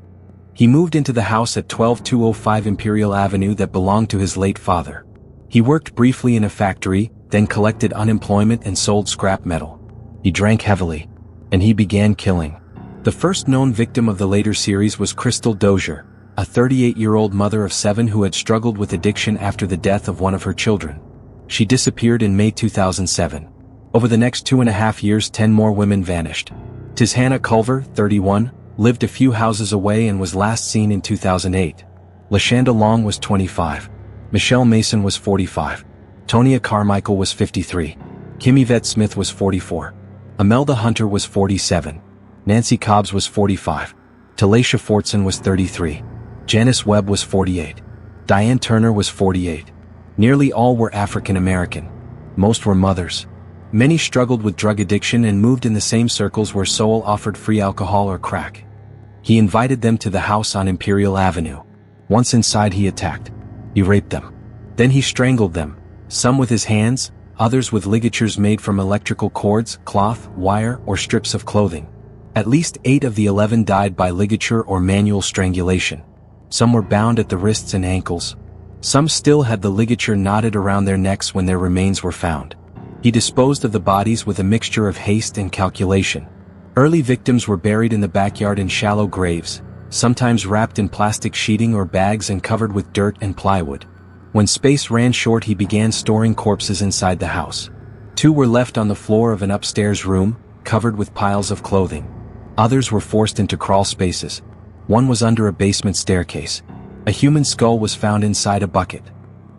He moved into the house at 12205 Imperial Avenue that belonged to his late father. He worked briefly in a factory, then collected unemployment and sold scrap metal. He drank heavily. And he began killing. The first known victim of the later series was Crystal Dozier, a 38-year-old mother of 7 who had struggled with addiction after the death of one of her children. She disappeared in May 2007. Over the next 2.5 years 10 more women vanished. Hannah Culver, 31, lived a few houses away and was last seen in 2008. LaShonda Long was 25. Michelle Mason was 45. Tonya Carmichael was 53. Kim Yvette Smith was 44. Imelda Hunter was 47. Nancy Cobbs was 45. Talasha Fortson was 33. Janice Webb was 48. Diane Turner was 48. Nearly all were African American. Most were mothers. Many struggled with drug addiction and moved in the same circles where Sowell offered free alcohol or crack. He invited them to the house on Imperial Avenue. Once inside he attacked. He raped them. Then he strangled them, some with his hands, others with ligatures made from electrical cords, cloth, wire, or strips of clothing. At least 8 of the 11 died by ligature or manual strangulation. Some were bound at the wrists and ankles. Some still had the ligature knotted around their necks when their remains were found. He disposed of the bodies with a mixture of haste and calculation. Early victims were buried in the backyard in shallow graves, sometimes wrapped in plastic sheeting or bags and covered with dirt and plywood. When space ran short he began storing corpses inside the house. 2 were left on the floor of an upstairs room, covered with piles of clothing. Others were forced into crawl spaces. 1 was under a basement staircase. A human skull was found inside a bucket.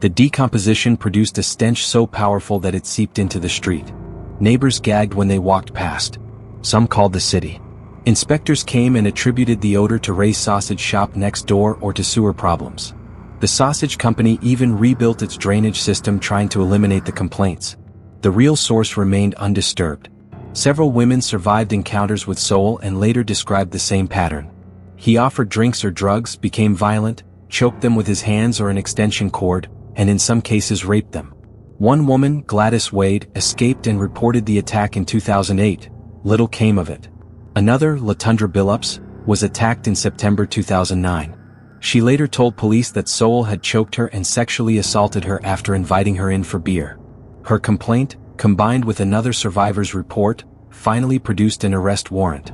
The decomposition produced a stench so powerful that it seeped into the street. Neighbors gagged when they walked past. Some called the city. Inspectors came and attributed the odor to Ray's sausage shop next door or to sewer problems. The sausage company even rebuilt its drainage system trying to eliminate the complaints. The real source remained undisturbed. Several women survived encounters with Sowell and later described the same pattern. He offered drinks or drugs, became violent, choked them with his hands or an extension cord, and in some cases raped them. One woman, Gladys Wade, escaped and reported the attack in 2008. Little came of it. Another, Latundra Billups, was attacked in September 2009. She later told police that Sowell had choked her and sexually assaulted her after inviting her in for beer. Her complaint, combined with another survivor's report, finally produced an arrest warrant.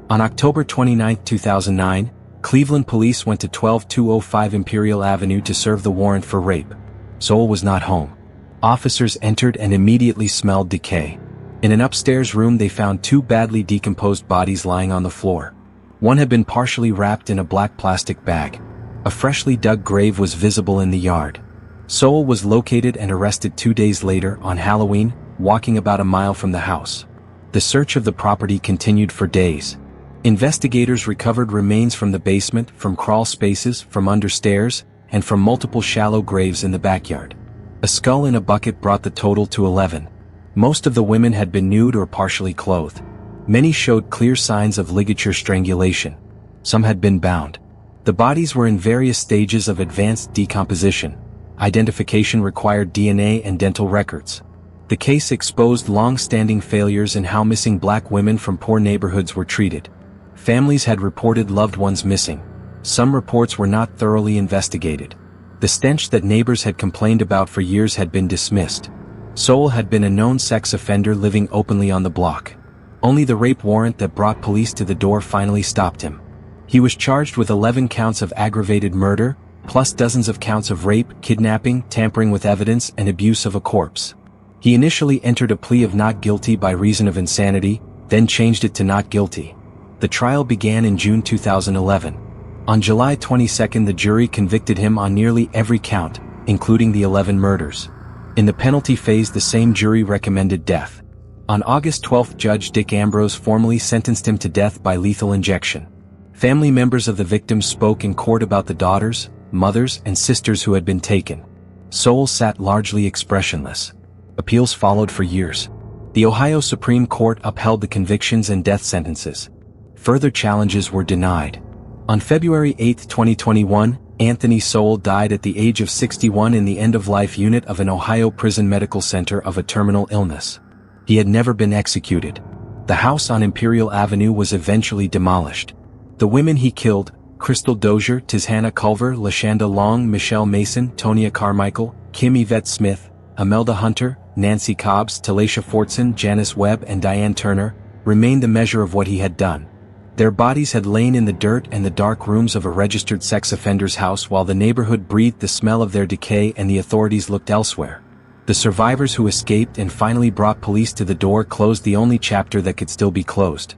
On October 29, 2009, Cleveland police went to 12205 Imperial Avenue to serve the warrant for rape. Sowell was not home. Officers entered and immediately smelled decay. In an upstairs room they found 2 badly decomposed bodies lying on the floor. One had been partially wrapped in a black plastic bag. A freshly dug grave was visible in the yard. Sowell was located and arrested 2 days later on Halloween, walking about a mile from the house. The search of the property continued for days. Investigators recovered remains from the basement, from crawl spaces, from under stairs, and from multiple shallow graves in the backyard. A skull in a bucket brought the total to 11. Most of the women had been nude or partially clothed. Many showed clear signs of ligature strangulation. Some had been bound. The bodies were in various stages of advanced decomposition. Identification required DNA and dental records. The case exposed long-standing failures in how missing black women from poor neighborhoods were treated. Families had reported loved ones missing. Some reports were not thoroughly investigated. The stench that neighbors had complained about for years had been dismissed. Sowell had been a known sex offender living openly on the block. Only the rape warrant that brought police to the door finally stopped him. He was charged with 11 counts of aggravated murder, plus dozens of counts of rape, kidnapping, tampering with evidence, and abuse of a corpse. He initially entered a plea of not guilty by reason of insanity, then changed it to not guilty. The trial began in June 2011. On July 22, the jury convicted him on nearly every count, including the 11 murders. In the penalty phase, the same jury recommended death. On August 12, Judge Dick Ambrose formally sentenced him to death by lethal injection. Family members of the victims spoke in court about the daughters, mothers, and sisters who had been taken. Sowell sat largely expressionless. Appeals followed for years. The Ohio Supreme Court upheld the convictions and death sentences. Further challenges were denied. On February 8, 2021, Anthony Sowell died at the age of 61 in the end-of-life unit of an Ohio prison medical center of a terminal illness. He had never been executed. The house on Imperial Avenue was eventually demolished. The women he killed, Crystal Dozier, Tizhana Culver, LaShanda Long, Michelle Mason, Tonya Carmichael, Kim Yvette Smith, Imelda Hunter, Nancy Cobbs, Talasha Fortson, Janice Webb, and Diane Turner, remained the measure of what he had done. Their bodies had lain in the dirt and the dark rooms of a registered sex offender's house while the neighborhood breathed the smell of their decay and the authorities looked elsewhere. The survivors who escaped and finally brought police to the door closed the only chapter that could still be closed.